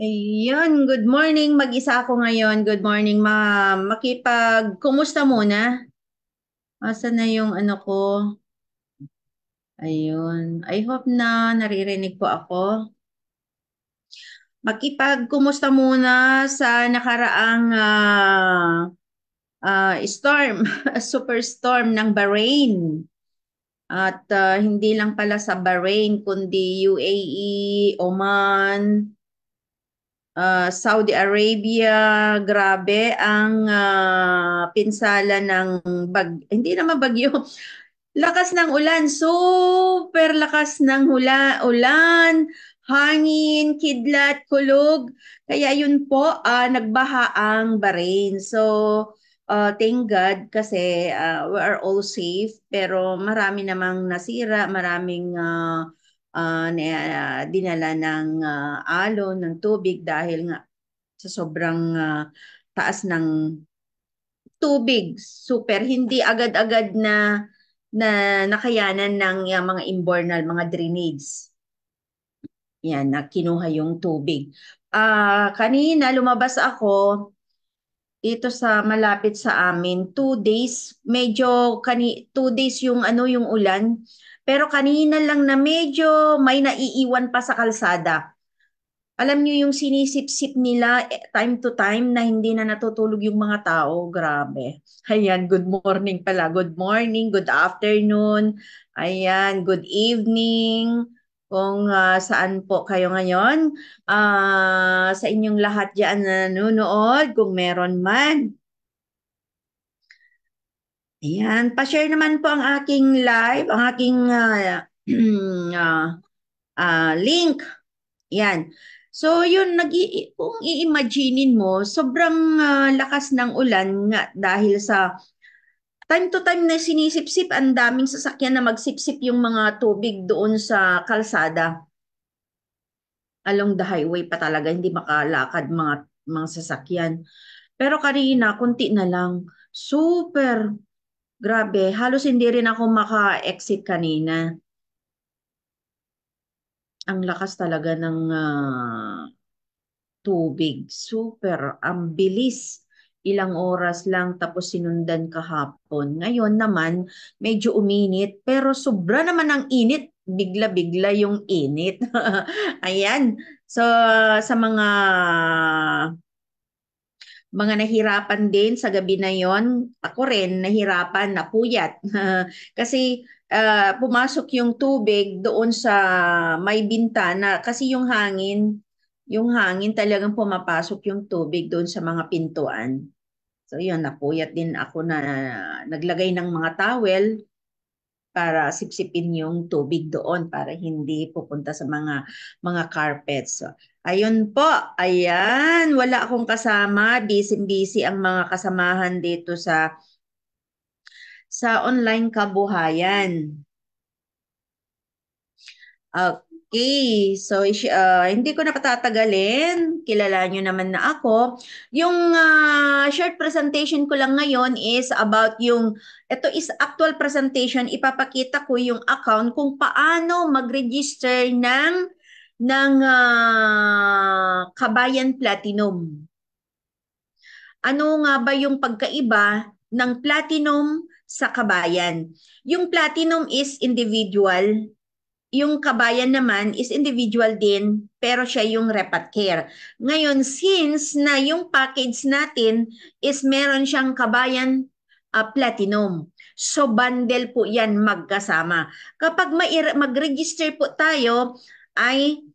Ayun, good morning. Mag-isa ako ngayon. Good morning, ma'am. Kumusta muna? Asa na yung ano ko? Ayun. I hope na naririnig po ako. Kumusta muna sa nakaraang storm, superstorm ng Bahrain. At hindi lang pala sa Bahrain, kundi UAE, Oman, Saudi Arabia, grabe ang pinsala ng hindi naman bagyo, lakas ng ulan, super lakas ng ulan, hangin, kidlat, kulog. Kaya yun po, nagbaha ang Bahrain. So, thank God kasi we are all safe, pero marami namang nasira, maraming dinala ng alon, ng tubig dahil nga sa sobrang taas ng tubig. Super, hindi agad-agad na nakayanan ng mga imbornal, mga drainage. Yan, na kinuha yung tubig. Kanina lumabas ako dito sa malapit sa amin, 2 days, 2 days yung yung ulan. Pero kanina lang na medyo may naiiwan pa sa kalsada. Alam niyo yung sinisip-sip nila time to time na hindi na natutulog yung mga tao. Grabe. Ayan, good morning pala. Good morning, good afternoon. Ayan, good evening. Kung saan po kayo ngayon. Sa inyong lahat dyan na nanonood, kung meron man. Ayan, pa-share naman po ang aking live, ang aking ah, link. Yan. So yun, kung i-imaginein mo, sobrang lakas ng ulan nga dahil sa time to time na sinisipsip, ang daming sasakyan na magsipsip yung mga tubig doon sa kalsada. Along the highway pa talaga, hindi makalakad mga sasakyan. Pero kanina, kunti na lang. Super, grabe. Halos hindi rin ako maka-exit kanina. Ang lakas talaga ng tubig. Super, ang bilis. Ilang oras lang tapos sinundan kahapon. Ngayon naman, medyo uminit pero sobra naman ang init. Bigla-bigla yung init. Ayan. So, sa mga nahirapan din sa gabi na yon, ako rin nahirapan, napuyat. Kasi pumasok yung tubig doon sa may bintana kasi yung hangin talagang pumapasok yung tubig doon sa mga pintuan. So yun, napuyat din ako na naglagay ng mga towel para sipsipin yung tubig doon para hindi pupunta sa mga carpets. So, ayun po, ayan, wala akong kasama, busy-busy ang mga kasamahan dito sa online kabuhayan. Okay, so hindi ko na patatagalin. Kilala nyo naman na ako. Yung short presentation ko lang ngayon is about ito is actual presentation. Ipapakita ko yung account kung paano mag-register ng Kabayan Platinum. Ano nga ba yung pagkaiba ng Platinum sa Kabayan? Yung Platinum is individual, yung kabayan naman is individual din, pero siya yung Repat Care. Ngayon, since na yung package natin is meron siyang kabayan platinum. So, bundle po yan magkasama. Kapag mag-register po tayo, ay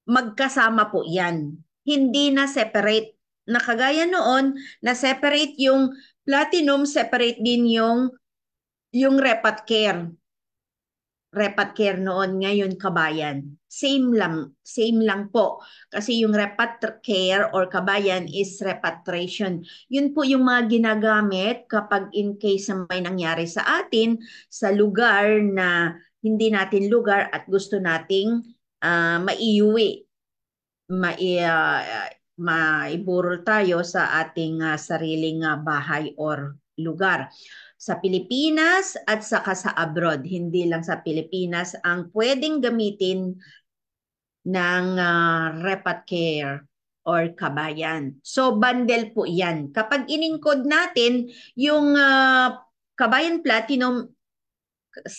magkasama po yan. Hindi na separate. Nakagaya noon, na separate yung platinum, separate din yung Repat Care. Repat Care noon, ngayon Kabayan. Same lang po. Kasi yung Repat Care or Kabayan is repatriation. Yun po yung mga ginagamit kapag in case na may nangyari sa atin sa lugar na hindi natin lugar at gusto nating maiuwi, maiburol tayo sa ating sariling bahay or lugar sa Pilipinas at saka sa abroad. Hindi lang sa Pilipinas ang pwedeng gamitin ng Repat Care. or kabayan. So bundle po yan. Kapag iningkod natin yung kabayan platinum,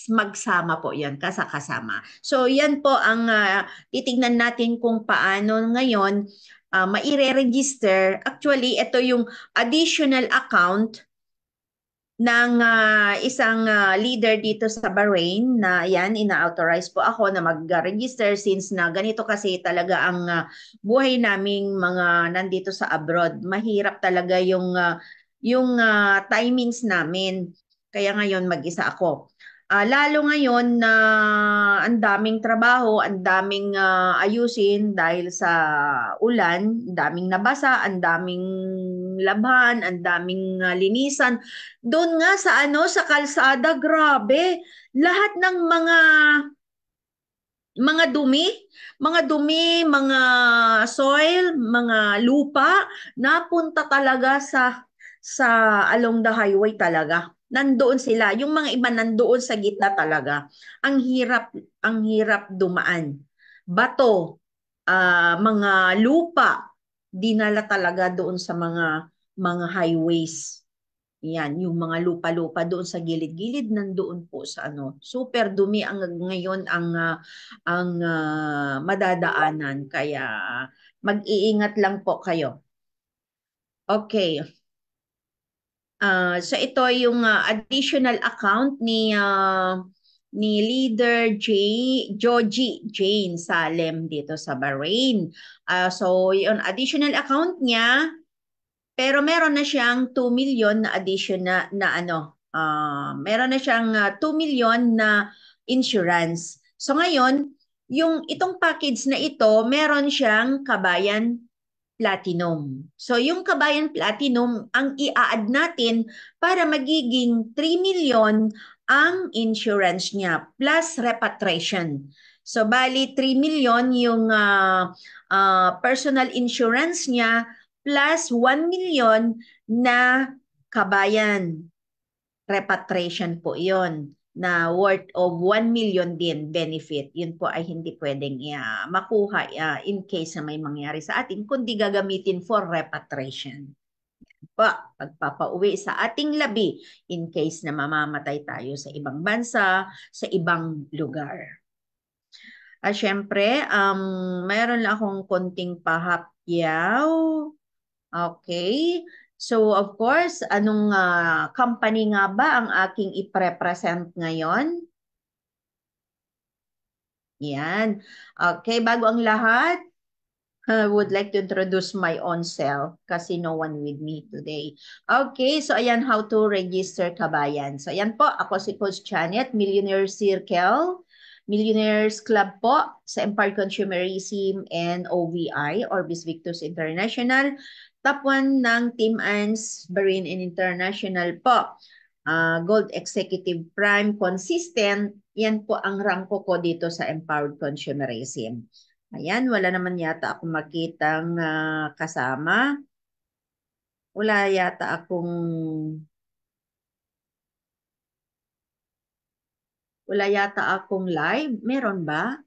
magsama po yan, kasama. So yan po ang titignan natin kung paano ngayon maire-register. Actually, ito yung additional account ng isang leader dito sa Bahrain na yan, ina-authorize po ako na mag-register since na ganito kasi talaga ang buhay naming mga nandito sa abroad. Mahirap talaga yung timings namin. Kaya ngayon mag-isa ako. Lalo ngayon na ang daming trabaho, ang daming ayusin dahil sa ulan, ang daming nabasa, ang daming labhan, ang daming linisan. Doon nga sa sa kalsada, grabe. Lahat ng mga dumi, mga soil, mga lupa napunta talaga sa along the highway talaga. Nandoon sila. Yung mga iba nandoon sa gitna talaga. Ang hirap dumaan. Bato, mga lupa, dinala talaga doon sa mga highways. Yan, yung mga lupa-lupa doon sa gilid-gilid nandoon po sa super dumi ang ngayon ang madadaanan kaya mag-iingat lang po kayo. Okay. So ito yung additional account ni Leader Joji Jane Salem dito sa Bahrain. So yung additional account niya, pero meron na siyang 2 million na addition meron na siyang 2 million na insurance. So ngayon, itong package na ito, meron siyang Kabayan Platinum. So yung Kabayan Platinum ang i-add natin para magiging 3 million ang insurance niya plus repatriation. So bali 3 million yung personal insurance niya plus 1 million na kabayan repatriation po yon na worth of 1 million din benefit. Yun po ay hindi pwedeng makuha in case na may mangyari sa atin, kundi gagamitin for repatriation. Pagpapauwi sa ating labi in case na mamamatay tayo sa ibang bansa, sa ibang lugar. Syempre, mayroon lang akong konting pahapyaw. Okay. So, of course, anong company nga ba ang aking i-represent ngayon? Yan. Okay, bago ang lahat, I would like to introduce my own self kasi no one with me today. Okay, so ayan how to register kabayan. So ayan po, ako si Coach Janet, Millionaire Circle, Millionaires Club po sa Empire Consumerism and OVI, Orbis Victus International. Top 1 ng Team ANS, Bahrain and International po. Gold Executive Prime Consistent, yan po ang rangko ko dito sa Empowered Consumerism. Ayan, wala naman yata akong makitang kasama. Wala yata akong live. Meron ba?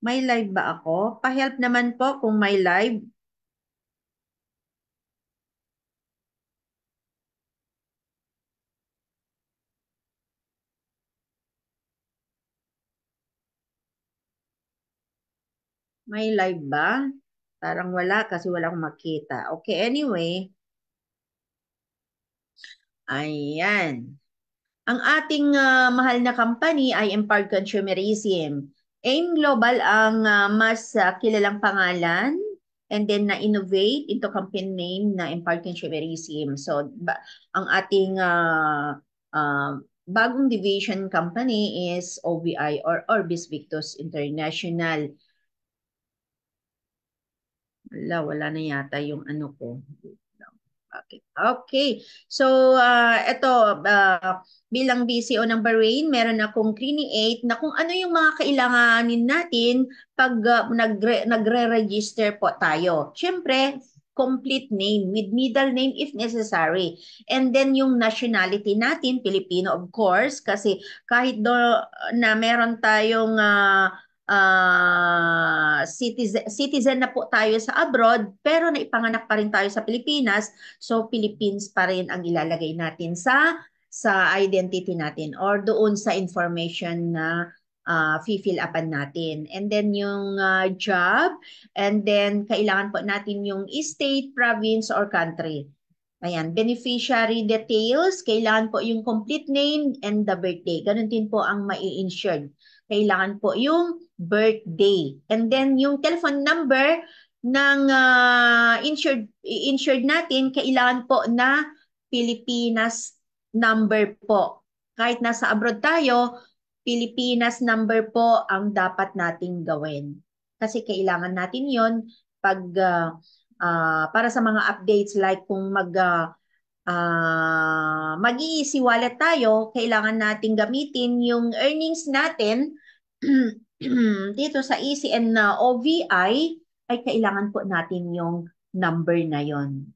May live ba ako? Pa-help naman po kung may live. May live ba? Parang wala kasi wala akong makita. Okay, anyway. Ayan. Ang ating mahal na company ay Empowered Consumerism. AIM Global ang mas kilalang pangalan and then na-innovate into company name na Empowered Consumerism. So, ang ating bagong division company is OVI or Orbis Victus International. Wala na yata yung ano ko. Okay. So, ito, bilang BCO ng Bahrain, meron akong create na kung ano yung mga kailanganin natin pag nagre-register po tayo. Siyempre, complete name with middle name if necessary. And then yung nationality natin, Filipino of course, kasi kahit na meron tayong citizen na po tayo sa abroad, pero naipanganak pa rin tayo sa Pilipinas. So, Philippines pa rin ang ilalagay natin sa identity natin or doon sa information na fill upan natin. And then yung job, and then kailangan po natin yung state, province, or country. Ayan, beneficiary details, kailangan po yung complete name and the birthday. Ganun din po ang mai-insured. Kailangan po yung birthday. And then yung telephone number ng insured natin, kailangan po na Pilipinas number po. Kahit nasa abroad tayo, Pilipinas number po ang dapat nating gawin. Kasi kailangan natin yon pag para sa mga updates like kung mag-easy wallet tayo, kailangan nating gamitin yung earnings natin dito sa Easy and OVI ay kailangan po natin yung number na yon.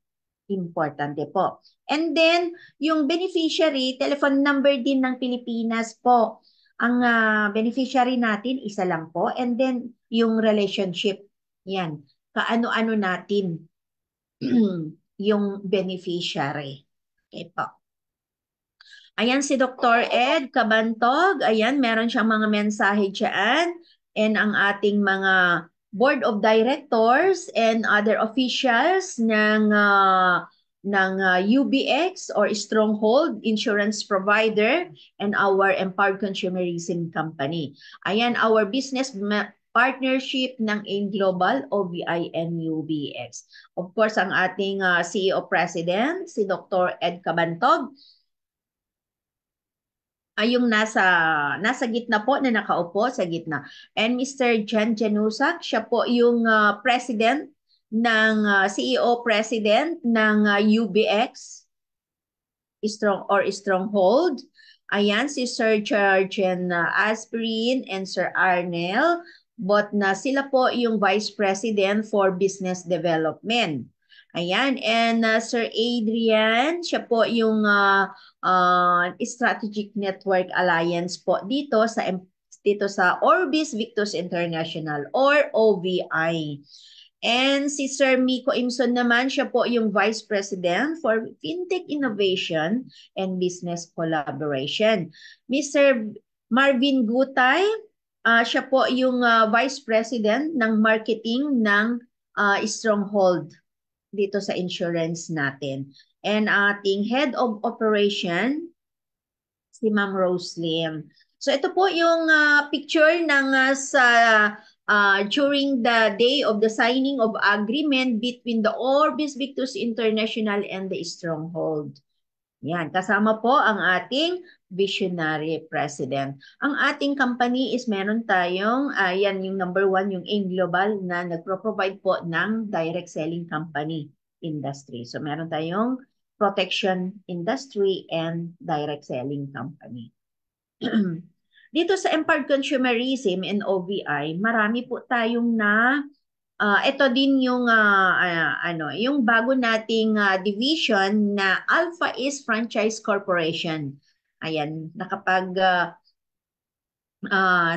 Importante po. And then, yung beneficiary, telephone number din ng Pilipinas po. Ang beneficiary natin, isa lang po. And then, yung relationship. Yan. Kaano-ano natin yung beneficiary. Okay po. Ayan si Dr. Ed Cabantog. Ayan, meron siyang mga mensahe dyan. And ang ating mga board of directors and other officials ng UBX or Stronghold Insurance Provider and our Empowered Consumerism Company. Ayan, our business partnership ng AIM Global, OBI, and UBX. Of course, ang ating CEO President, si Dr. Ed Cabantog, ay yung nasa gitna po na nakaupo sa gitna. And Mr. Jan Janusak, siya po yung president ng CEO president ng UBX Stronghold. Ayan si Sir Chargen Aspirin and Sir Arnel, but na sila po yung Vice President for Business Development. Ayan, and Sir Adrian, siya po yung Strategic Network Alliance po dito sa Orbis Victus International or OVI. And si Sir Miko Imson naman, siya po yung Vice President for Fintech Innovation and Business Collaboration. Mr. Marvin Gutay, siya po yung Vice President ng Marketing ng Stronghold dito sa insurance natin. And ating Head of Operation, si Ma'am Rose Lim. So ito po yung picture ng during the day of the signing of agreement between the Orbis Victus International and the Stronghold. Yan, kasama po ang ating visionary president. Ang ating company is meron tayong, yan yung number 1, yung AIM Global na nagpro-provide po ng direct selling company industry. So meron tayong protection industry and direct selling company. Dito sa Empowered Consumerism and OVI, marami po tayong ito din yung yung bago nating division na Alpha East Franchise Corporation. Ayan,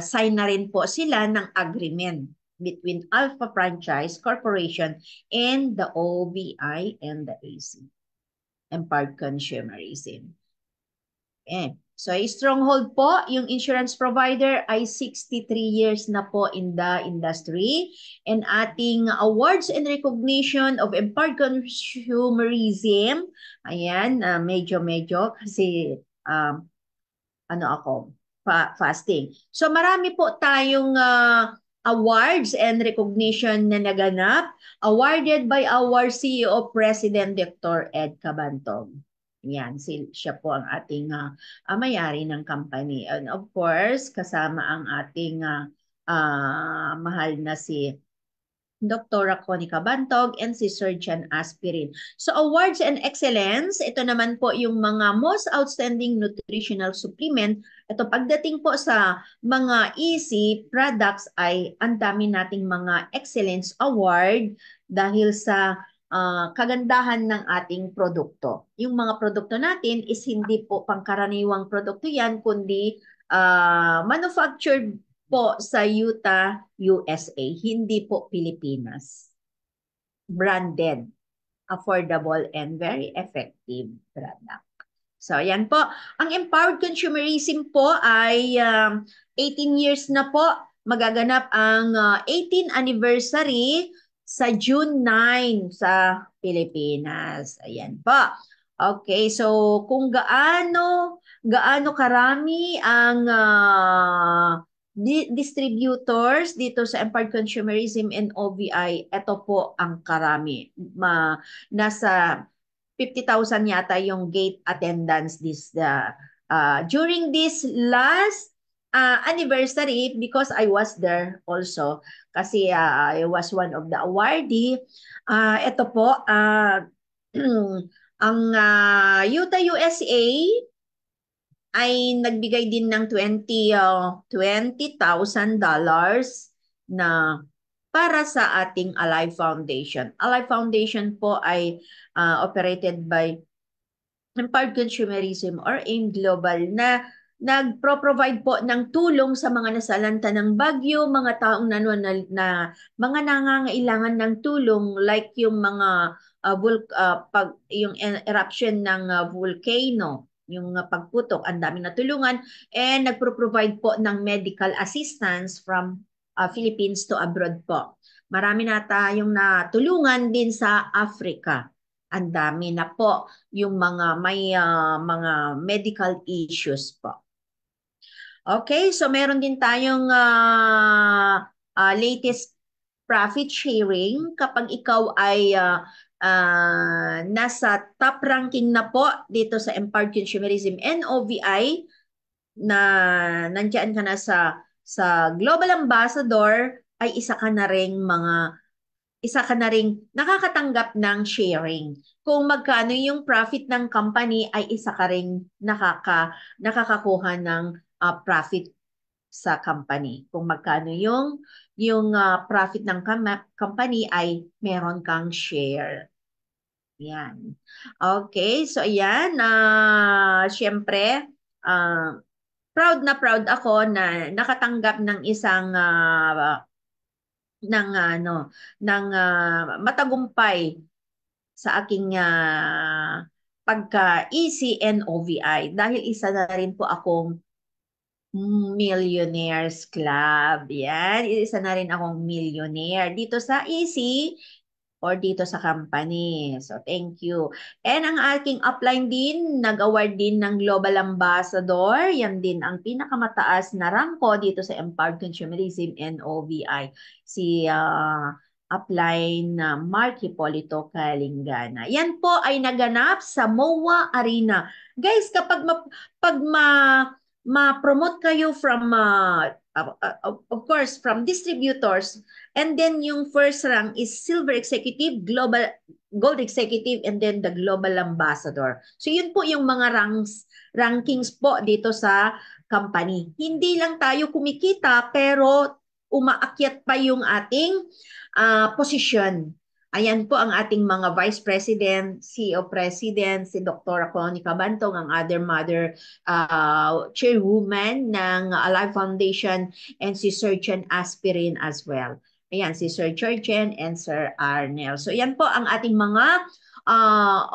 sign na rin po sila ng agreement between Alpha Franchise Corporation and the OVI and the AC, Empowered Consumerism. So, Stronghold po, yung insurance provider ay 63 years na po in the industry. And ating awards and recognition of empowered consumerism, ayan, medyo kasi fasting. So, marami po tayong awards and recognition na naganap, awarded by our CEO President Dr. Ed Cabantog. Yan, siya po ang ating may-ari ng company. And of course, kasama ang ating mahal na si Dr. Connie Cabantog and si Sir Jan Aspirin. So awards and excellence, ito naman po yung mga most outstanding nutritional supplement. Ito pagdating po sa mga easy products ay ang dami nating mga excellence award dahil sa kagandahan ng ating produkto. Yung mga produkto natin is hindi po pangkaraniwang produkto yan, kundi manufactured po sa Utah, USA, hindi po Pilipinas. Branded, affordable, and very effective product. So, yan po. Ang empowered consumerism po ay 18 years na po. Magaganap ang 18th anniversary sa June 9 sa Pilipinas. Ayan po. Okay, so kung gaano karami ang distributors dito sa empowered consumerism and OVI, ito po ang karami. Nasa 50,000 yata yung gate attendance during this last anniversary, because I was there also kasi I was one of the awardee. Ito po, ang Utah USA ay nagbigay din ng $20,000 na para sa ating Alive Foundation. Alive Foundation po ay operated by Empowered Consumerism or AIM Global na nagpro-provide po ng tulong sa mga nasalanta ng bagyo, mga taong mga nangangailangan ng tulong, like yung mga yung eruption ng volcano, yung pagputok, ang dami natulungan, and nagpro-provide po ng medical assistance from Philippines to abroad po. Marami na tayong natulungan din sa Africa. Ang dami na po yung may mga medical issues po. Okay, so meron din tayong latest profit sharing kapag ikaw ay nasa top ranking na po dito sa Empowered Consumerism and OVI, na nandiyan ka na sa Global Ambassador, ay isa ka na ring nakakatanggap ng sharing. Kung magkano yung profit ng company, ay isa ka ring nakakakuha ng profit sa company. Kung magkano yung profit ng company, ay meron kang share. Yan. Okay, so ayan, syempre, proud na proud ako na nakatanggap ng isang matagumpay sa aking pagka-EC and OVI, dahil isa na rin po akong Millionaires Club. Yan, isa na rin akong millionaire dito sa EC or dito sa company. So, thank you. And ang aking upline din, nag-award din ng Global Ambassador. Yan din ang pinakamataas na rangko dito sa Empowered Consumerism and OVI. Si upline na Mark Hipolito Calingana. Yan po ay naganap sa MOA Arena. Guys, kapag ma-promote kayo from of course from distributors, and then yung first rank is silver executive, gold executive, and then the global ambassador. So yun po yung mga rankings po dito sa company. Hindi lang tayo kumikita, pero umaakyat pa yung ating posisyon. Ayan po ang ating mga Vice President, CEO President, si Dr. Conica Bantong, ang other mother chairwoman ng Alive Foundation, and si Sir Chen Aspirin as well. Ayan, si Sir Chen and Sir Arnel. So yan po ang ating mga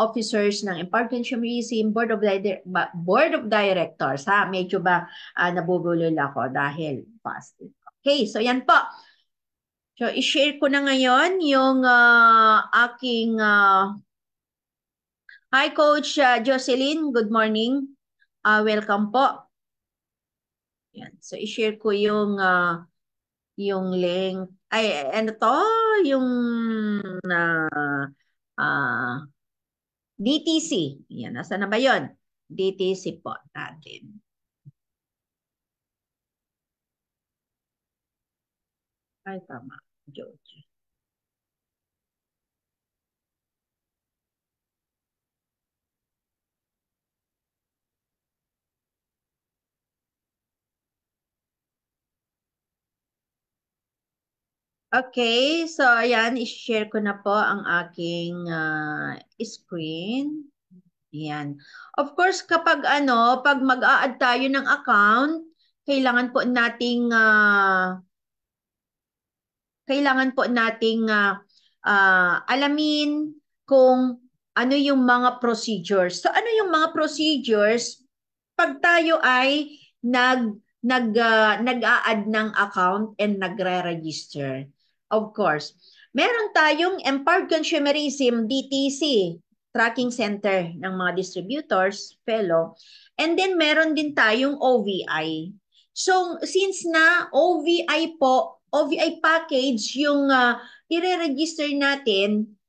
officers ng Empowered Consumerism Board of Directors. Ha? Medyo ba nabubulol ako dahil fasting. Okay, so yan po. So, i-share ko na ngayon yung aking... Hi, Coach Jocelyn. Good morning. Welcome po. Yan. So, i-share ko yung link. Ay, ano to? Yung DTC. Yan. Nasa na ba yun? DTC po natin. Ay, tama. George. Okay, so ayan, i-share ko na po ang aking screen. Ayan. Of course, pag mag-a-add tayo ng account, kailangan po nating alamin kung ano yung mga procedures. So ano yung mga procedures pag tayo ay nag-a-add ng account and nagre-register? Of course, meron tayong Empowered Consumerism DTC tracking center ng mga distributors, fellow. And then meron din tayong OVI. So since na OVI package yung i-register natin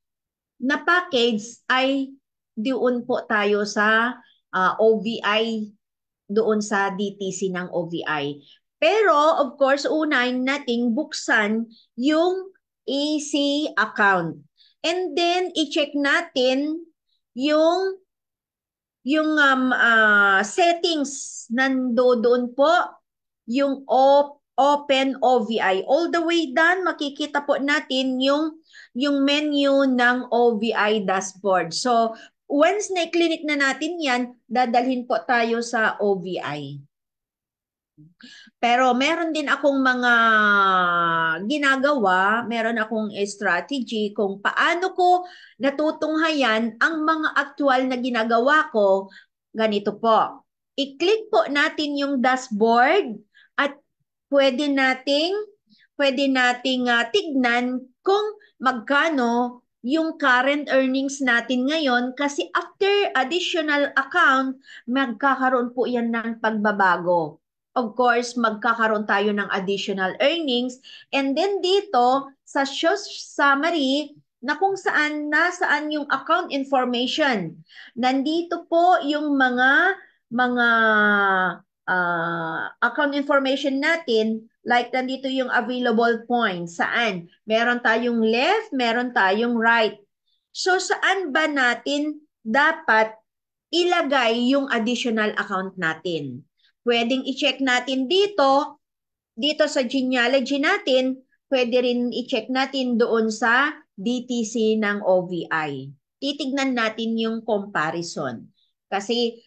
na package ay doon po tayo sa OVI, doon sa DTC ng OVI. Pero of course, unahin nating buksan yung EC account. And then i-check natin yung settings nandoon po, yung Open OVI. All the way down, makikita po natin yung menu ng OVI dashboard. So, once na-clinic na natin yan, dadalhin po tayo sa OVI. Pero meron din akong mga ginagawa, meron akong strategy kung paano ko natutunghayan ang mga aktual na ginagawa ko. Ganito po. I-click po natin yung dashboard at pwede nating tignan kung magkano yung current earnings natin ngayon kasi after additional account, magkakaroon po yan ng pagbabago. Of course, magkakaroon tayo ng additional earnings. And then dito, sa show summary, na kung nasaan yung account information. Nandito po yung mga account information natin, like nandito yung available points. Saan? Meron tayong left, meron tayong right. So saan ba natin dapat ilagay yung additional account natin? Pwedeng i-check natin dito sa genealogy natin, pwede rin i-check natin doon sa DTC ng OVI. Titignan natin yung comparison. Kasi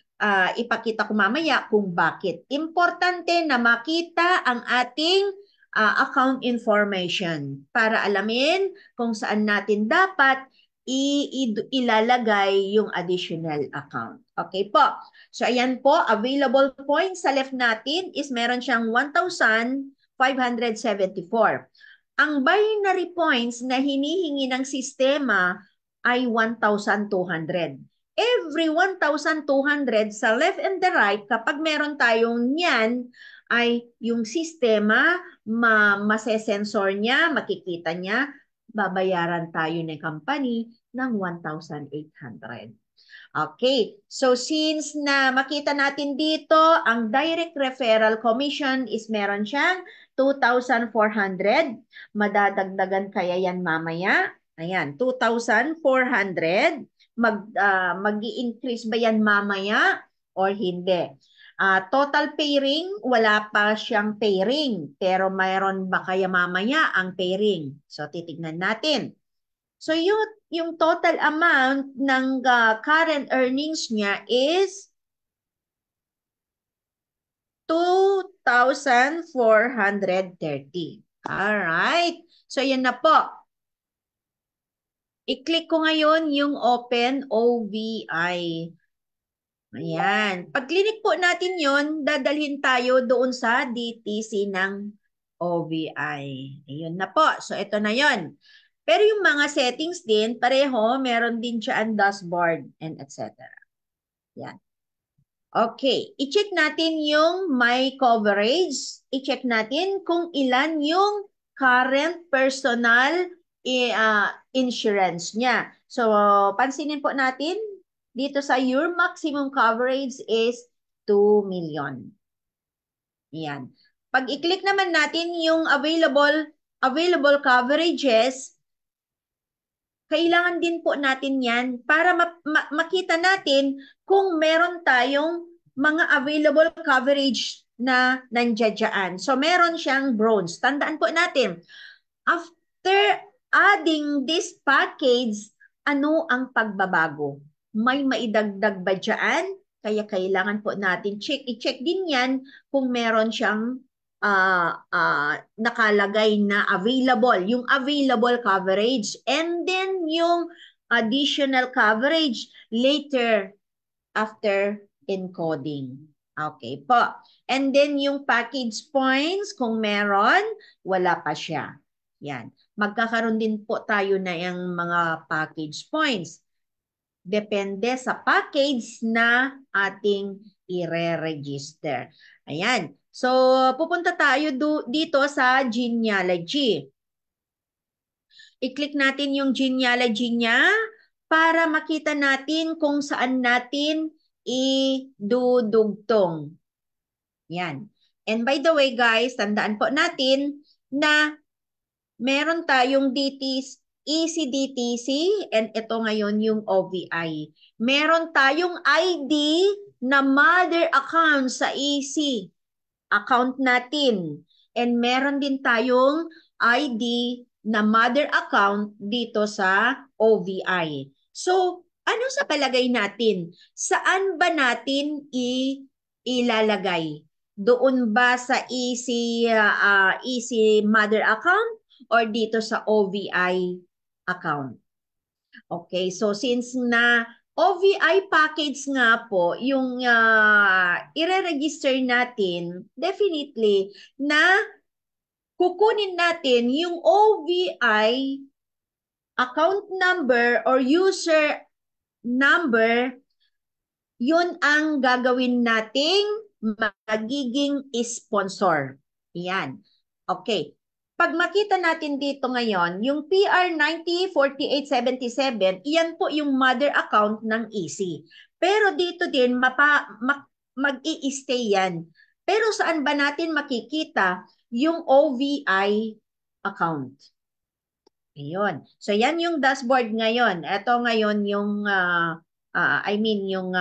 ipakita ko mamaya kung bakit. Importante na makita ang ating account information para alamin kung saan natin dapat ilalagay yung additional account. Okay po. So ayan po, available points sa left natin is meron siyang 1,574. Ang binary points na hinihingi ng sistema ay 1,200. Every 1,200 sa left and the right, kapag meron tayong niyan, ay yung sistema, masesensor niya, makikita niya, babayaran tayo ng company ng 1,800. Okay, so since na makita natin dito, ang direct referral commission is meron siyang 2,400. Madadagdagan kaya yan mamaya? Ayan, 2,400. Mag-i-increase ba yan mamaya or hindi? Total pairing, wala pa siyang pairing. Pero mayroon ba kaya mamaya ang pairing? So titignan natin. So yung total amount ng current earnings niya is 2,430. Alright. So yan na po. I-click ko ngayon yung Open OVI. Ayan. Pag-click po natin yon, dadalhin tayo doon sa DTC ng OVI. Ayun na po. So ito na yon. Pero yung mga settings din, pareho, meron din siya ang dashboard and etc. Yan. Okay, i-check natin yung my coverage. I-check natin kung ilan yung current personal insurance niya. So, pansinin po natin, dito sa your maximum coverage is 2 million. Yan. Pag i-click naman natin yung available coverages, kailangan din po natin yan para makita natin kung meron tayong mga available coverage na nandiyan. So, meron siyang bronze. Tandaan po natin, after adding this package, ano ang pagbabago? May maidagdag ba dyan Kaya kailangan po natin i-check din yan kung meron siyang nakalagay na available, yung available coverage, and then yung additional coverage later after encoding. Okay po. And then yung package points, kung meron, wala pa siya. Yan. Magkakaroon din po tayo na yung mga package points. Depende sa package na ating ire-register. Ayan. So, pupunta tayo dito sa genealogy. I-click natin yung genealogy niya para makita natin kung saan natin idudugtong. Yan. And by the way guys, tandaan po natin na meron tayong DTC, ECDTC, and ito ngayon yung OVI. Meron tayong ID na mother account sa EC account natin. And meron din tayong ID na mother account dito sa OVI. So, ano sa palagay natin? Saan ba natin ilalagay? Doon ba sa EC mother account or dito sa OVI account? Okay, so since na OVI package nga po yung ire-register natin, definitely na kukunin natin yung OVI account number or user number, yun ang gagawin nating magiging sponsor. Yan. Okay. Pag makita natin dito ngayon, yung PR904877, iyan po yung mother account ng EC. Pero dito din, mag-i-stay yan. Pero saan ba natin makikita yung OVI account? Ayun. So, yan yung dashboard ngayon. Ito ngayon yung, yung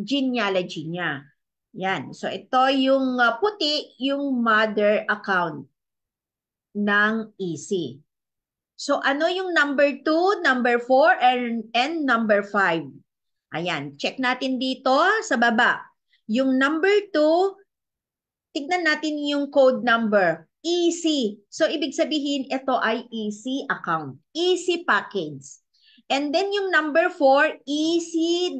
genealogy niya. Yan. So, ito yung puti, yung mother account ng EC. So, ano yung number 2, number 4, and number 5? Ayan. Check natin dito sa baba. Yung number 2, tignan natin yung code number. EC. So, ibig sabihin, ito ay EC account. EC package. And then yung number 4, EC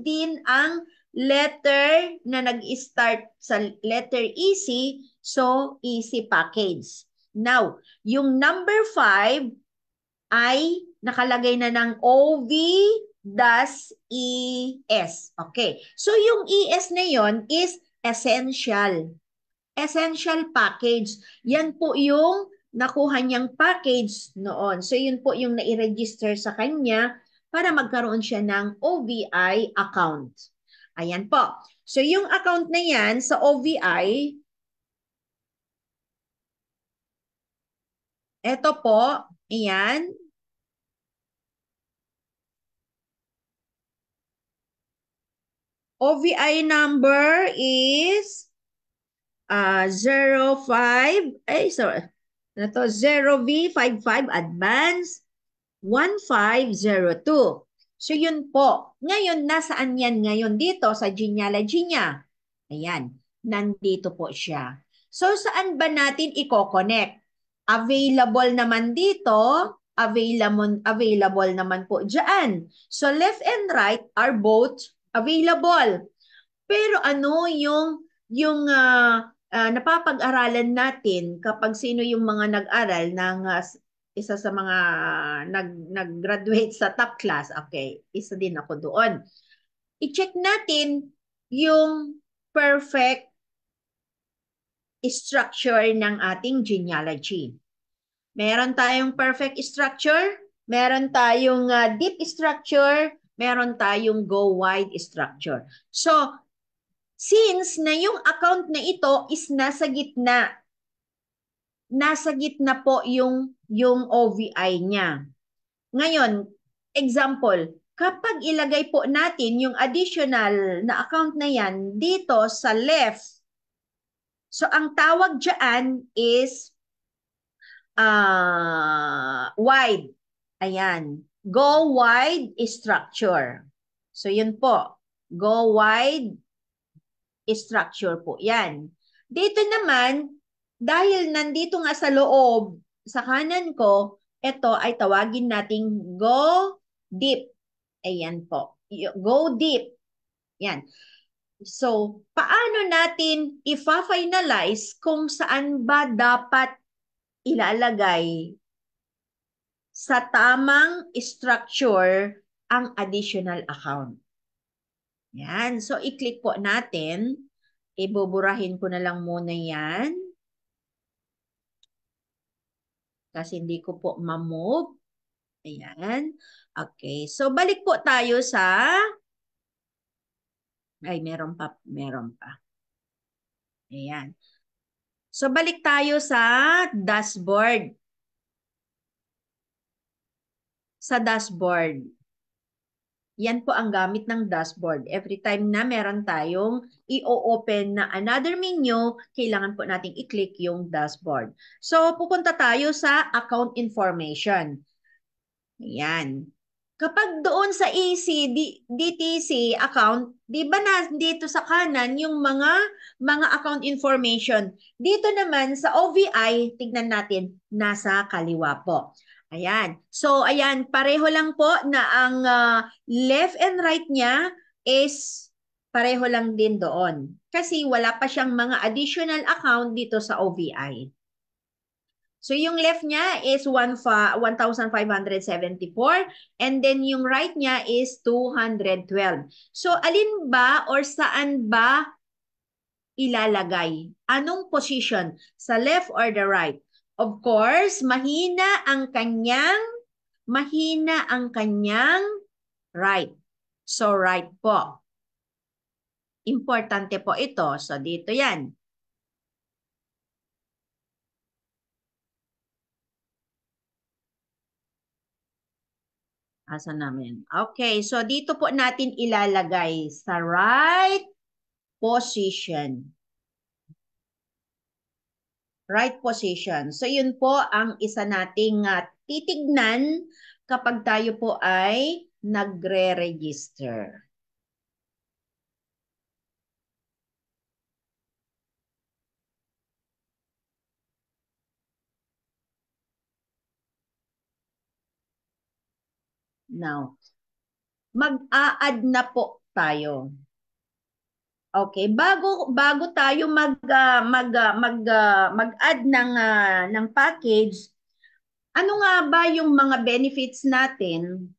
din ang letter na nag-start sa letter EC. So, EC package. Now, yung number 5 ay nakalagay na ng OV-ES. Okay. So, yung ES na yon is essential. Essential package. Yan po yung nakuha niyang package noon. So, yun po yung nai-register sa kanya para magkaroon siya ng OVI account. Ayan po. So, yung account na yan sa OVI, eto po, ayan. OVI number is 05, sorry. Ito, 0V55 Advance 1502. So yun po. Ngayon, nasaan yan ngayon dito sa genealogy niya? Ayan, nandito po siya. So saan ba natin i-connect? Available naman dito, available naman po dyan. So left and right are both available. Pero ano yung napapag-aralan natin kapag sino yung mga nag-aral ng isa sa mga nag-graduate sa top class. Okay, isa din ako doon. I-check natin yung perfect structure ng ating genealogy. Meron tayong perfect structure, meron tayong deep structure, meron tayong go wide structure. So, since na yung account na ito is nasa gitna po yung OVI niya. Ngayon, example, kapag ilagay po natin yung additional na account na yan dito sa left, so ang tawag dyan is wide. Ayan. Go wide structure. So yun po. Go wide structure po yan. Dito naman, dahil nandito nga sa loob, sa kanan ko, ito ay tawagin nating go deep. Ayan po. Go deep. Yan. So, paano natin ifa-finalize kung saan ba dapat ilalagay sa tamang structure ang additional account? Yan. So, i-click po natin. Ibuburahin ko na lang muna yan. Kasi hindi ko po ma-move. Ayan. Okay. So, balik po tayo sa... Ay, meron pa. Meron pa. Ayan. So, balik tayo sa dashboard. Sa dashboard. Yan po ang gamit ng dashboard. Every time na meron tayong i-open na another menu, kailangan po nating i-click yung dashboard. So, pupunta tayo sa account information. Ayan. Kapag doon sa DTC account, di ba na dito sa kanan yung mga account information. Dito naman sa OVI, tignan natin, nasa kaliwa po. Ayan. So, ayan, pareho lang po na ang left and right niya is pareho lang din doon. Kasi wala pa siyang mga additional account dito sa OVI. So, yung left niya is 1,574 and then yung right niya is 212. So, alin ba or saan ba ilalagay? Anong position? Sa left or the right? Of course, mahina ang kanyang right. So, right po. Importante po ito. So, dito yan. Asa namin? Okay, so dito po natin ilalagay sa right position. Right position. So yun po ang isa nating titignan kapag tayo po ay nagre-register. Now, mag-a-add na po tayo. Okay, bago tayo mag-add ng package, ano nga ba yung mga benefits natin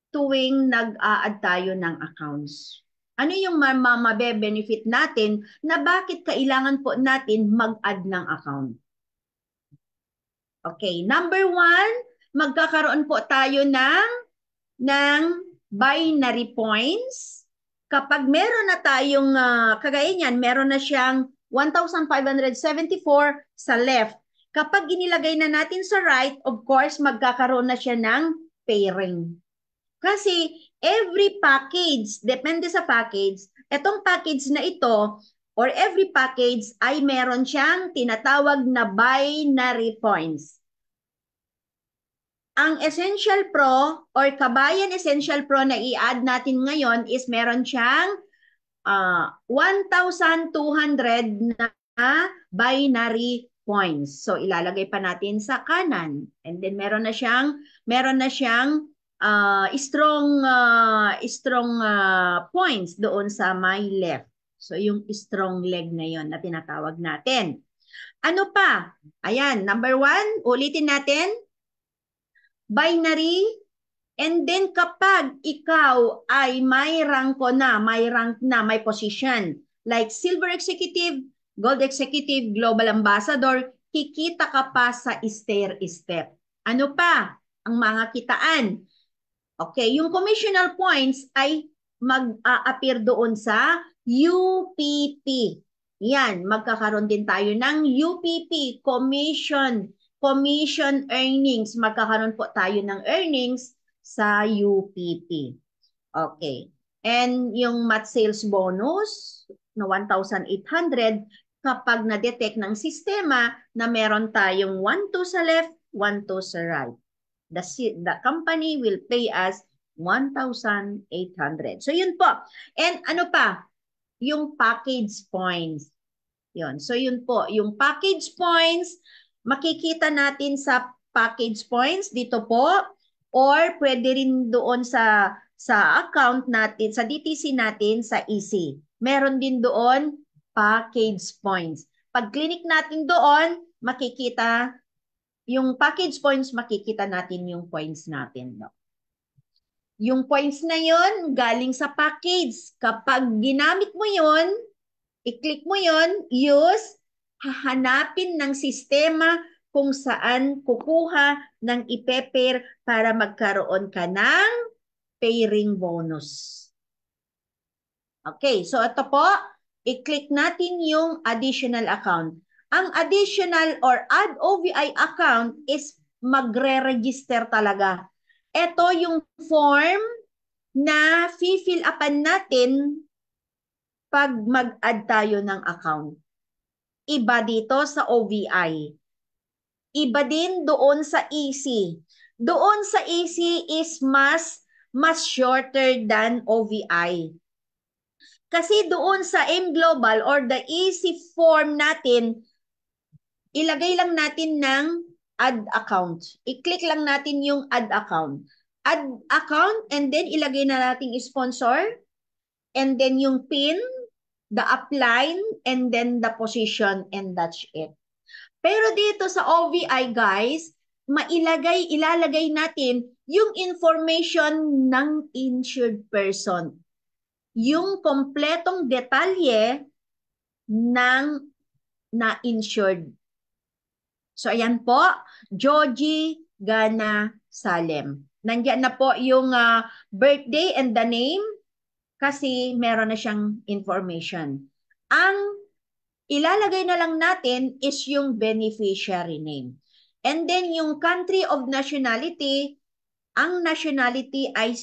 tuwing nag-a-add tayo ng accounts? Ano yung mabe-benefit natin na bakit kailangan po natin mag-add ng account? Okay, number 1, magkakaroon po tayo ng binary points. Kapag meron na tayong, kagaya niyan, meron na siyang 1,574 sa left. Kapag inilagay na natin sa right, of course, magkakaroon na siya ng pairing. Kasi every package, depende sa package, itong package na ito, or every package ay meron siyang tinatawag na binary points. Ang Essential Pro or Kabayan Essential Pro na i-add natin ngayon is meron siyang 1,200 na binary points. So ilalagay pa natin sa kanan. And then meron na siyang strong points doon sa my left. So yung strong leg na yon na tinatawag natin. Ano pa? Ayan, number 1, ulitin natin. Binary. And then kapag ikaw ay may rank na, may position, like Silver Executive, Gold Executive, Global Ambassador, kikita ka pa sa stair-step. Ano pa ang mga kitaan? Okay, yung commissional points ay mag-appear doon sa UPP. Yan, magkakaroon din tayo ng UPP, commission earnings. Magkakaroon po tayo ng earnings sa UPP. Okay. And yung mat sales bonus na 1,800, kapag na-detect ng sistema na meron tayong 1,2 sa left, 1,2 sa right. The company will pay us 1,800. So yun po. And ano pa? yung package points. Yun. So yun po, yung package points, makikita natin sa package points dito po, or pwede rin doon sa account natin, sa DTC natin sa EC. Meron din doon package points. Pag click natin doon, makikita yung package points, makikita natin yung points natin. No? Yung points na yon galing sa package. Kapag ginamit mo yon, i-click mo yon, use, hahanapin ng sistema kung saan kukuha ng ipe-pair para magkaroon ka ng pairing bonus. Okay, so ito po, i-click natin yung additional account. Ang additional or add OVI account is magre-register talaga. Ito yung form na fill upan natin pag mag-add tayo ng account. Iba dito sa OVI. Iba din doon sa EC. Doon sa EC is mas shorter than OVI. Kasi doon sa M Global or the EC form natin, ilagay lang natin ng add account. I-click lang natin yung add account. Add account and then ilagay na natin sponsor and then yung PIN, the upline, and then the position, and that's it. Pero dito sa OVI, guys, ilalagay natin yung information ng insured person. Yung kompletong detalye ng na-insured. So, ayan po, Joji Gana Salem. Nandiyan na po yung birthday and the name kasi meron na siyang information. Ang ilalagay na lang natin is yung beneficiary name. And then yung country of nationality, ang nationality ay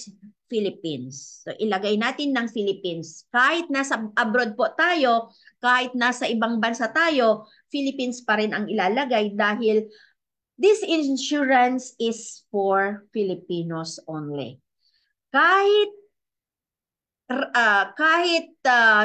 Philippines. So ilagay natin ng Philippines. Kahit nasa abroad po tayo, kahit nasa ibang bansa tayo, Philippines pa rin ang ilalagay dahil this insurance is for Filipinos only. Kahit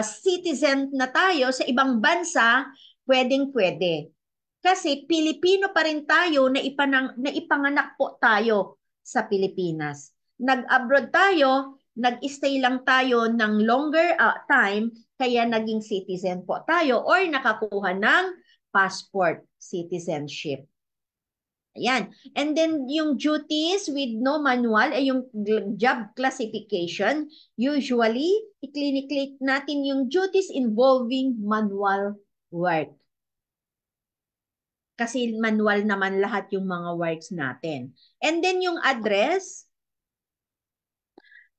citizen na tayo sa ibang bansa, pwedeng-pwede. Kasi Pilipino pa rin tayo na ipanganak po tayo sa Pilipinas. Nag-abroad tayo, nag-stay lang tayo ng longer time, kaya naging citizen po tayo or nakakuha ng passport citizenship. Ayan. And then yung duties with no manual ay yung job classification. Usually, i-click natin yung duties involving manual work. Kasi manual naman lahat yung mga works natin. And then yung address.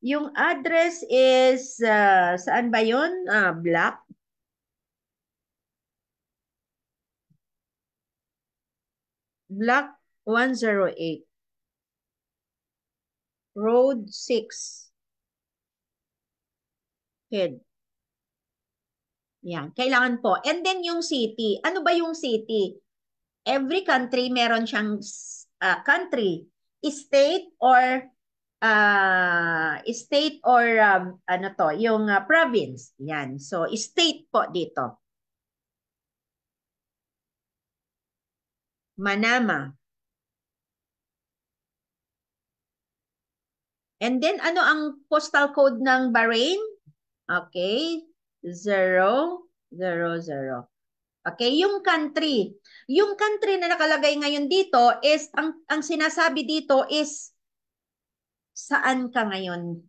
Yung address is, saan ba yun? Block. Block 108. Road 6. Head. Yan, kailangan po. And then yung city. Ano ba yung city? Every country meron siyang country, state or ano to, yung province. Yan. So state po dito. Manama. And then ano ang postal code ng Bahrain? Okay. 000. Okay, yung country. Yung country na nakalagay ngayon dito is, ang sinasabi dito is, saan ka ngayon?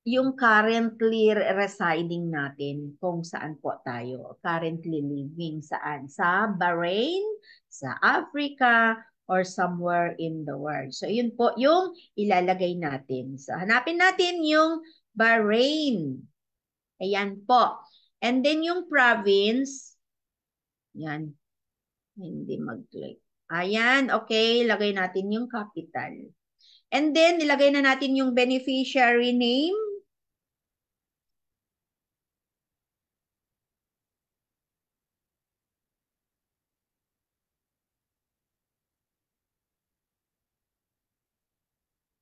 Yung currently residing natin, kung saan po tayo. Currently living saan? Sa Bahrain, sa Africa, or somewhere in the world. So, yun po yung ilalagay natin. So, hanapin natin yung Bahrain. Ayan po. And then yung province, yan, hindi mag-click. Ayan, okay, lagay natin yung capital. And then, nilagay na natin yung beneficiary name.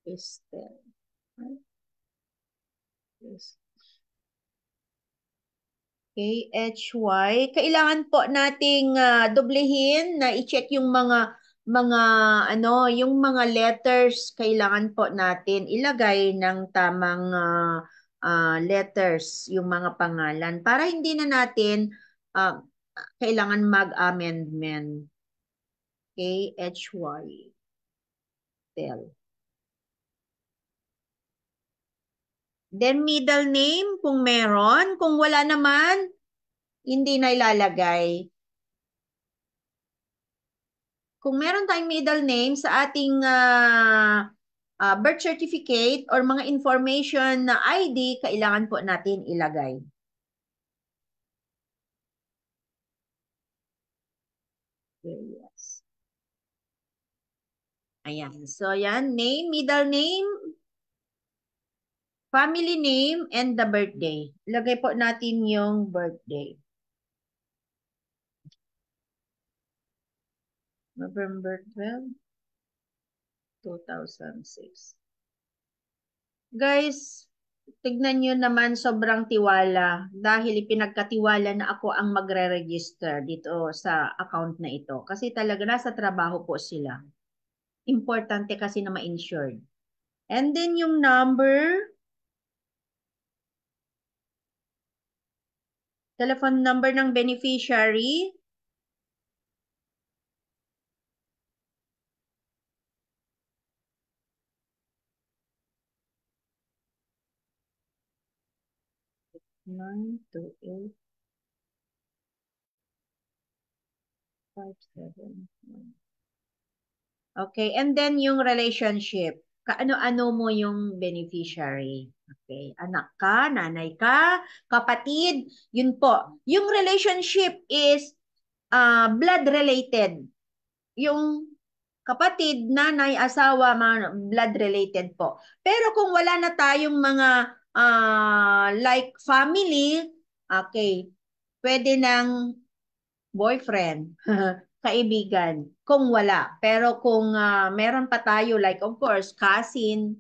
Esther. KHY. Kailangan po nating doblehin na i-check yung mga yung mga letters kailangan po natin ilagay ng tamang letters yung mga pangalan para hindi na natin ah, kailangan mag-amendment. KHY. Tel. Then middle name kung meron, kung wala naman hindi na ilalagay. Kung meron tayong middle name sa ating birth certificate or mga information na ID, kailangan po natin ilagay. Okay, yes. Ayan. So, yan. Name, middle name, family name, and the birthday. Ilagay po natin yung birthday. November 12, 2006. Guys, tignan nyo naman sobrang tiwala dahil ipinagkatiwala na ako ang magre-register dito sa account na ito. Kasi talaga nasa trabaho po sila. Importante kasi na ma-insured. And then yung number, telephone number ng beneficiary, nine two eight five seven one. Okay, and then yung relationship. Kaano-ano mo yung beneficiary? Okay, anak ka, nanay ka, kapatid, yun po. Yung relationship is blood related. Yung kapatid, nanay, asawa, mga blood related po. Pero kung wala na tayong mga like family, okay, pwede ng boyfriend, kaibigan, kung wala. Pero kung meron pa tayo, like of course, cousin,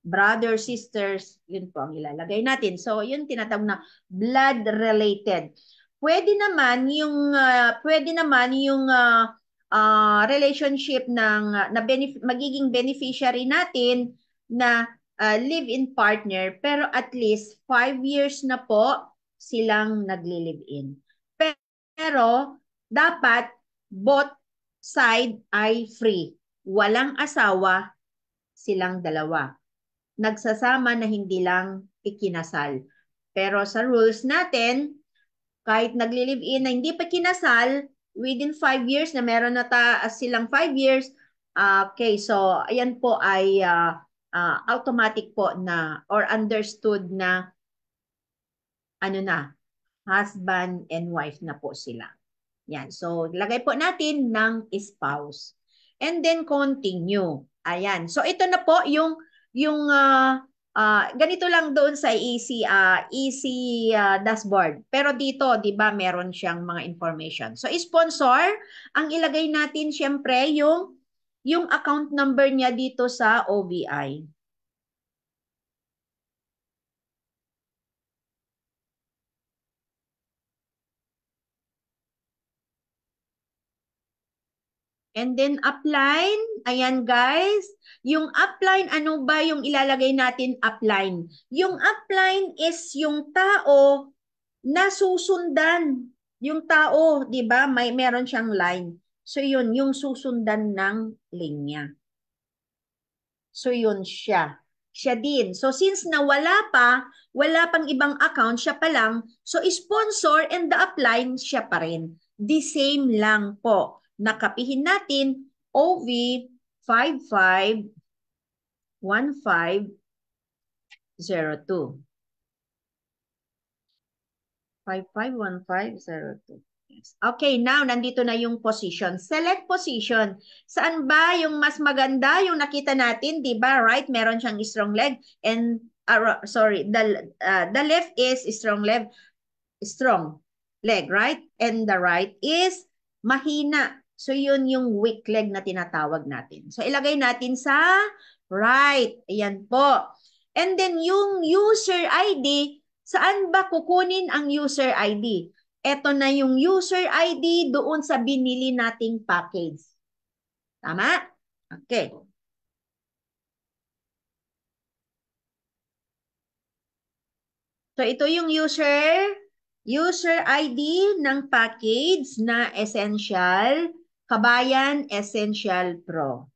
brothers, sisters, yun po ang ilalagay natin. So, yun tinatawag na blood related. Pwede naman yung relationship ng magiging beneficiary natin na live-in partner pero at least 5 years na po silang nagli-live-in. Pero dapat both side ay free. Walang asawa silang dalawa. Nagsasama na hindi lang ikinasal. Pero sa rules natin, kahit nagli-live-in na hindi pa kinasal, within 5 years na meron na silang 5 years, okay, so ayan po ay automatic po na or understood na ano na, husband and wife na po sila. Yan. So, lagay po natin ng spouse. And then continue. Ayan. So, ito na po yung ganito lang doon sa easy dashboard. Pero dito, 'di ba, meron siyang mga information. So, sponsor, ang ilagay natin syempre yung account number niya dito sa OBI. And then upline, ayan guys, yung upline, ano ba yung ilalagay natin upline? Yung upline is yung tao na susundan. Yung tao, 'di ba? Meron siyang line. So yun, yung susundan ng linya. So yun siya. Siya din. So since nawala pa, wala pang ibang account, siya pa lang. So sponsor and the upline, siya pa rin. The same lang po. Nakapihin natin OV 551502. 551502. Yes. Okay, now nandito na yung position. Select position. Saan ba yung mas maganda? Yung nakita natin, 'di ba? Right, meron siyang strong leg and sorry, the left is strong leg, right? And the right is mahina. So yun yung weak leg na tinatawag natin. So ilagay natin sa right. Ayan po. And then yung user ID, Saan ba kukunin ang user ID? Ito na yung user ID doon sa binili nating package. Tama? Okay. So ito yung user ID ng package na Essential, Kabayan Essential Pro.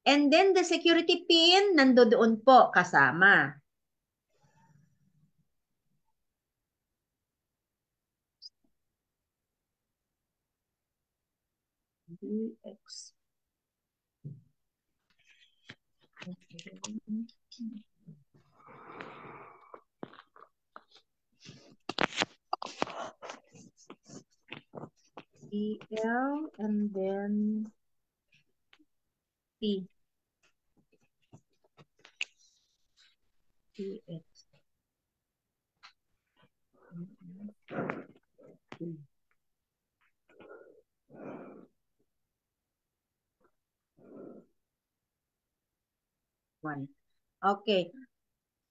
And then the security pin nandoon po kasama. DX. EL and then P. PX. One. Okay.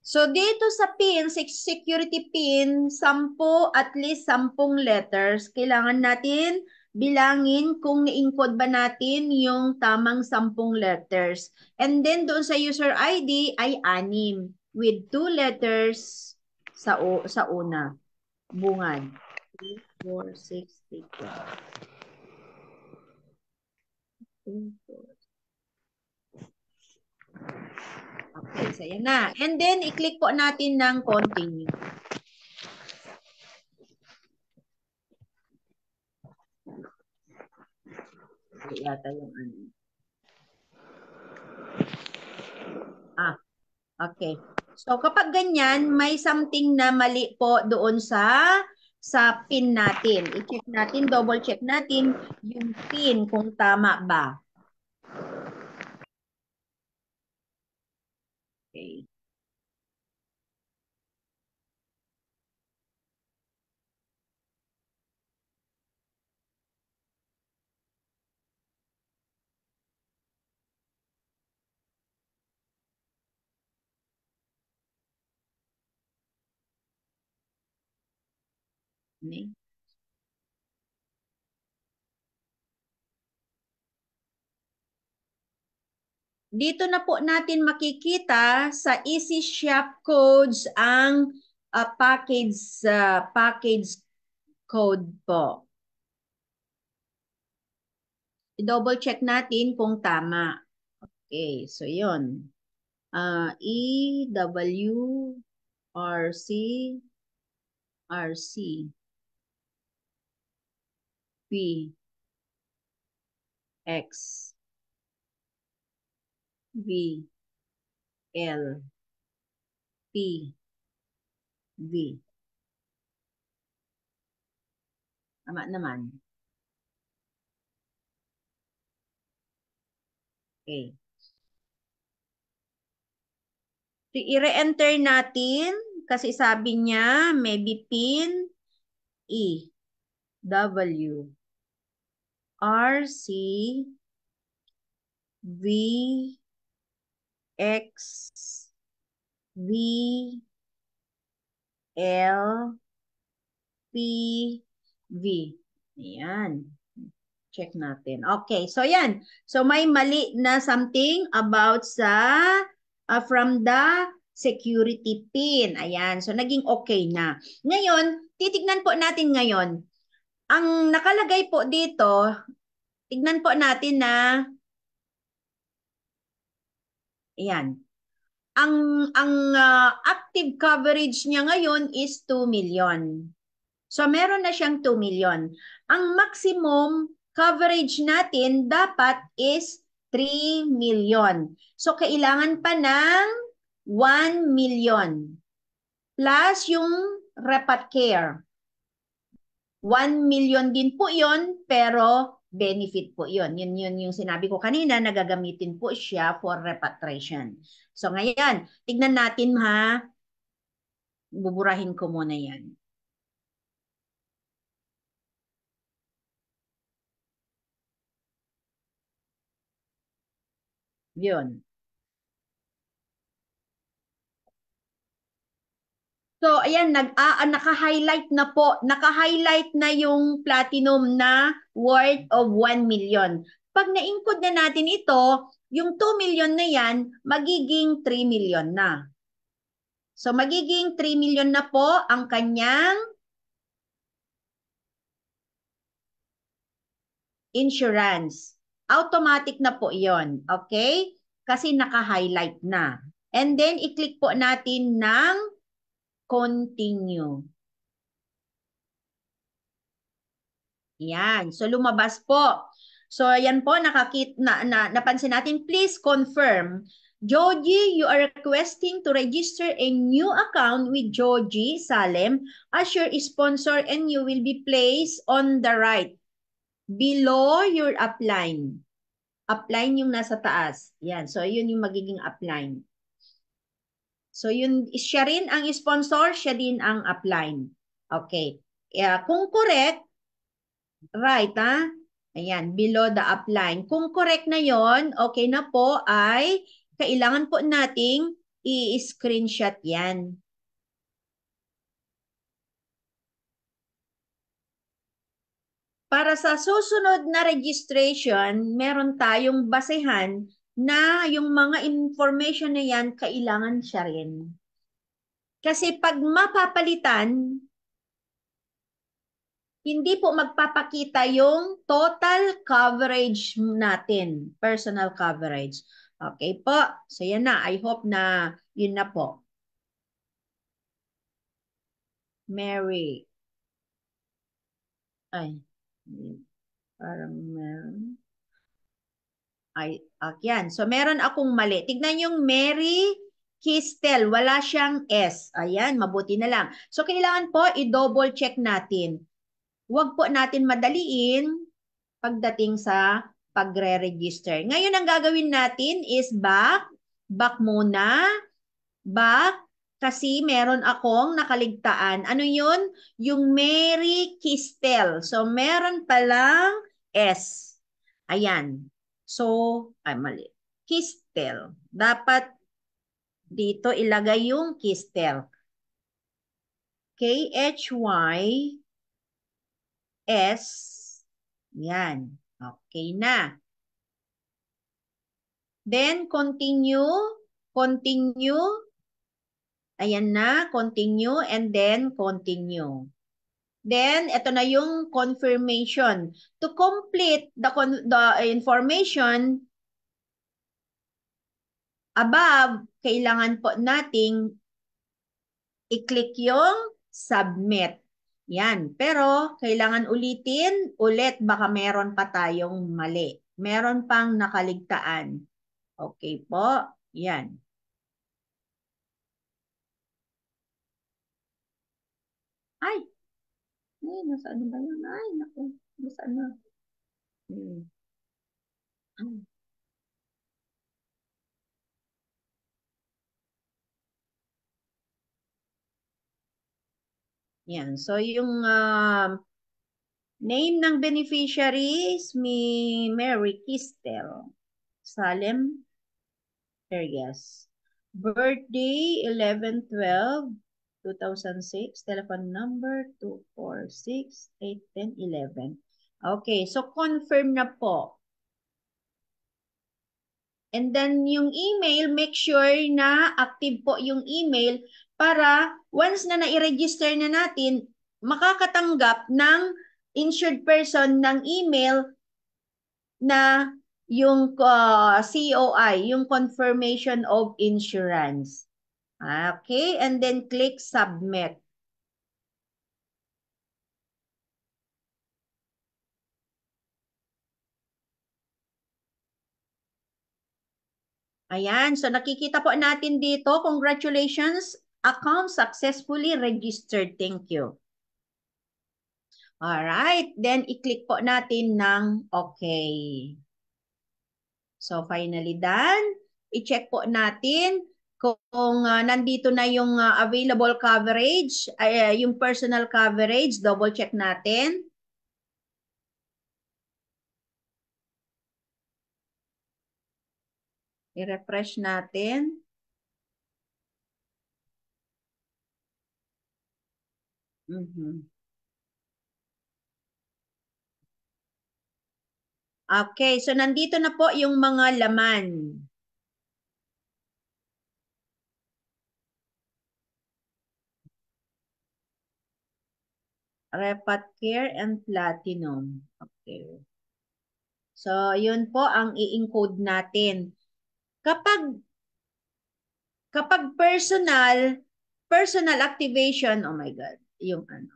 So dito sa pin, security pin, 10 at least 10 letters. Kailangan natin bilangin kung na-encode ba natin yung tamang 10 letters. And then doon sa user ID ay 6 with 2 letters sa una. Bungad. 3, 4, 6, 8, 4. Okay, so yan na. And then, i-click po natin ng continue. Yata yung ano. Okay. So, kapag ganyan, may something na mali po doon sa pin natin. I-check natin, double check natin yung pin kung tama ba. Okay. Okay. Dito na po natin makikita sa Easy Shop Codes ang package code po. I-double check natin kung tama. Okay, so yun. EWRC P X V L P V. Tama naman. Okay. So, i-re-enter natin kasi sabi niya maybe pin E W R C V X V L P V. Ayan. Check natin. Okay, so yan. So may mali na something about from the security pin. Ayan, so naging okay na. Ngayon, titignan po natin ngayon. Ang nakalagay po dito, tignan po natin na, ayan. Ang active coverage niya ngayon is 2 million. So meron na siyang 2 million. Ang maximum coverage natin dapat is 3 million. So kailangan pa ng 1 million plus yung Repat Care. 1 million din po yon pero benefit po yon. Yun yung sinabi ko kanina na gagamitin po siya for repatriation. So ngayon, tignan natin ha. Buburahin ko muna yan. Yun. So, ayan, naka-highlight na po. Naka-highlight na yung platinum na worth of 1 million. Pag na-include na natin ito, yung 2 million na yan, magiging 3 million na. So, magiging 3 million na po ang kanyang insurance. Automatic na po yon, okay? Kasi naka-highlight na. And then, i-click po natin ng continue. Yan. So, lumabas po. So, yan po, napansin natin. Please confirm. Joji, you are requesting to register a new account with Joji Salem as your sponsor and you will be placed on the right below your upline. Upline yung nasa taas. Yan. So, yun yung magiging upline. So, yun, siya rin ang sponsor, siya din ang upline. Okay. Kung correct, right, ha? Ayan, below the upline. Kung correct na yon, okay na po, ay kailangan po nating i-screenshot yan. Para sa susunod na registration, meron tayong basehan na yung mga information na yan, kailangan siya rin. Kasi pag mapapalitan, hindi po magpapakita yung total coverage natin, personal coverage. Okay po. So yan na. I hope na yun na po. Mary. Ay. Parang meron. Ay, yan. So meron akong mali. Tignan yung Mary Kistel. Wala siyang S. Ayan, mabuti na lang. So kailangan po i-double check natin. Huwag po natin madaliin pagdating sa pagre-register. Ngayon, ang gagawin natin is back muna, back, kasi meron akong nakaligtaan. Ano yun? Yung Mary Kistel. So, meron palang S. Ayan. So, ay mali. Kistel. Dapat dito ilagay yung Kistel. K-H-Y S. Yan. Okay na. Then, continue. Continue. Ayan na. Continue. And then, continue. Then, ito na yung confirmation. To complete the information above, kailangan po nating i-click yung submit. Yan. Pero, kailangan ulitin ulit. Baka meron pa tayong mali. Meron pang nakaligtaan. Okay po. Yan. Ay! Ay, nasaan ba yun? Ay, naku. Nasaan na? Hmm. Yan. So, yung name ng beneficiary is Mary Kistel Salem Pergas. Birthday, 11/12/2006. Telephone number, 246-810-11. Okay, so confirm na po. And then yung email, make sure na active po yung email para once na nai-register na natin, makakatanggap ng insured person ng email na yung COI, yung Confirmation of Insurance. Okay, and then click Submit. Ayan, so nakikita po natin dito, congratulations, account successfully registered. Thank you. Alright, then i-click po natin ng okay. So finally done. I-check po natin kung nandito na yung available coverage, yung personal coverage, double check natin. I-refresh natin. Mhm. Okay, so nandito na po yung mga laman. Repat Care and Platinum. Okay. So, yun po ang i-encode natin. Kapag kapag personal activation, oh my God, yung ano.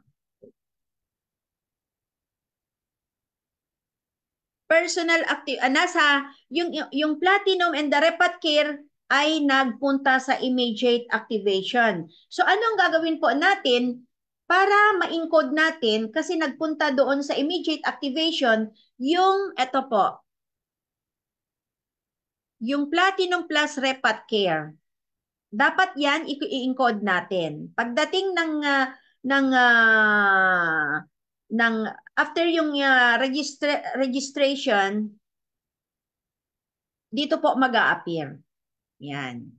Personal active nasa yung platinum and the repat care ay nagpunta sa immediate activation. So anong gagawin po natin para ma-encode natin kasi nagpunta doon sa immediate activation yung eto po, yung platinum plus repat care. Dapat yan i-encode natin. Pagdating ng ng after yung registration, dito po mag-a-appear. Yan.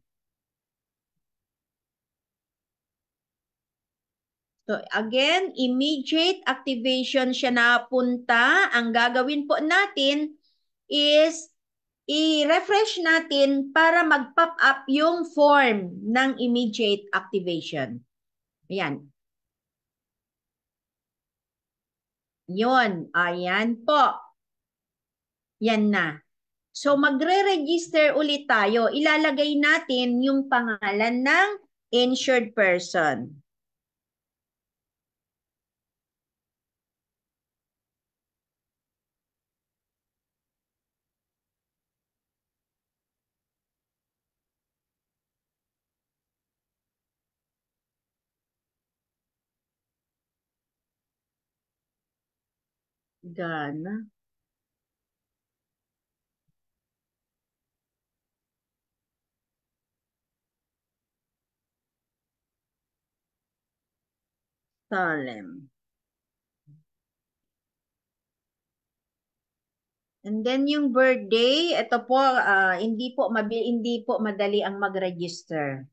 So again, immediate activation siya napunta. Ang gagawin po natin is i-refresh natin para mag-pop up yung form ng immediate activation. Ayan. Yun. Ayan po. Yan na. So magre-register ulit tayo. Ilalagay natin yung pangalan ng insured person. Gana. Salem. And then yung birthday, ito po hindi po madali ang mag-register.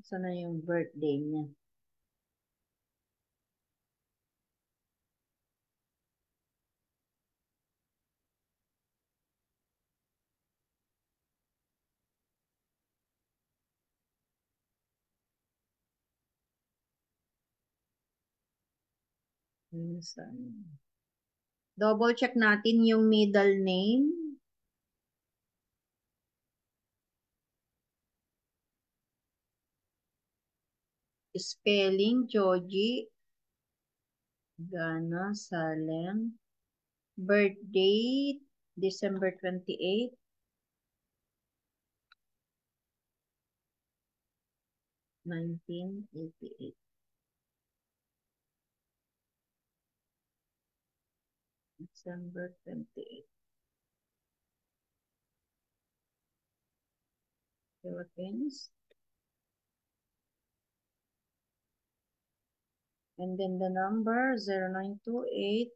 Sana yung birthday niya. Double check natin yung middle name. Spelling, Joji. Gana, Salem. Birth date, December 28, 1988. December 28. Philippines. And then the number 0928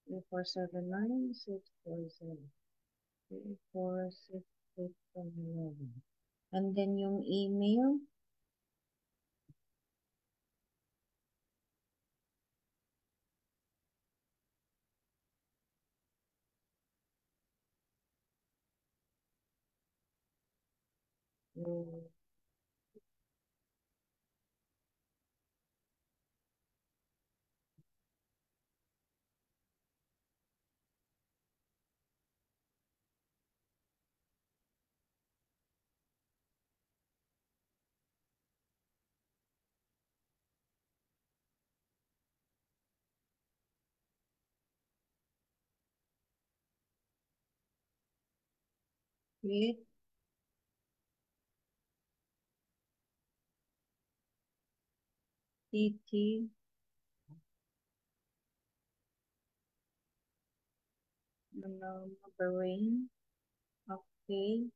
3479 346611. And then yung email, yung with TT Numbering. Okay.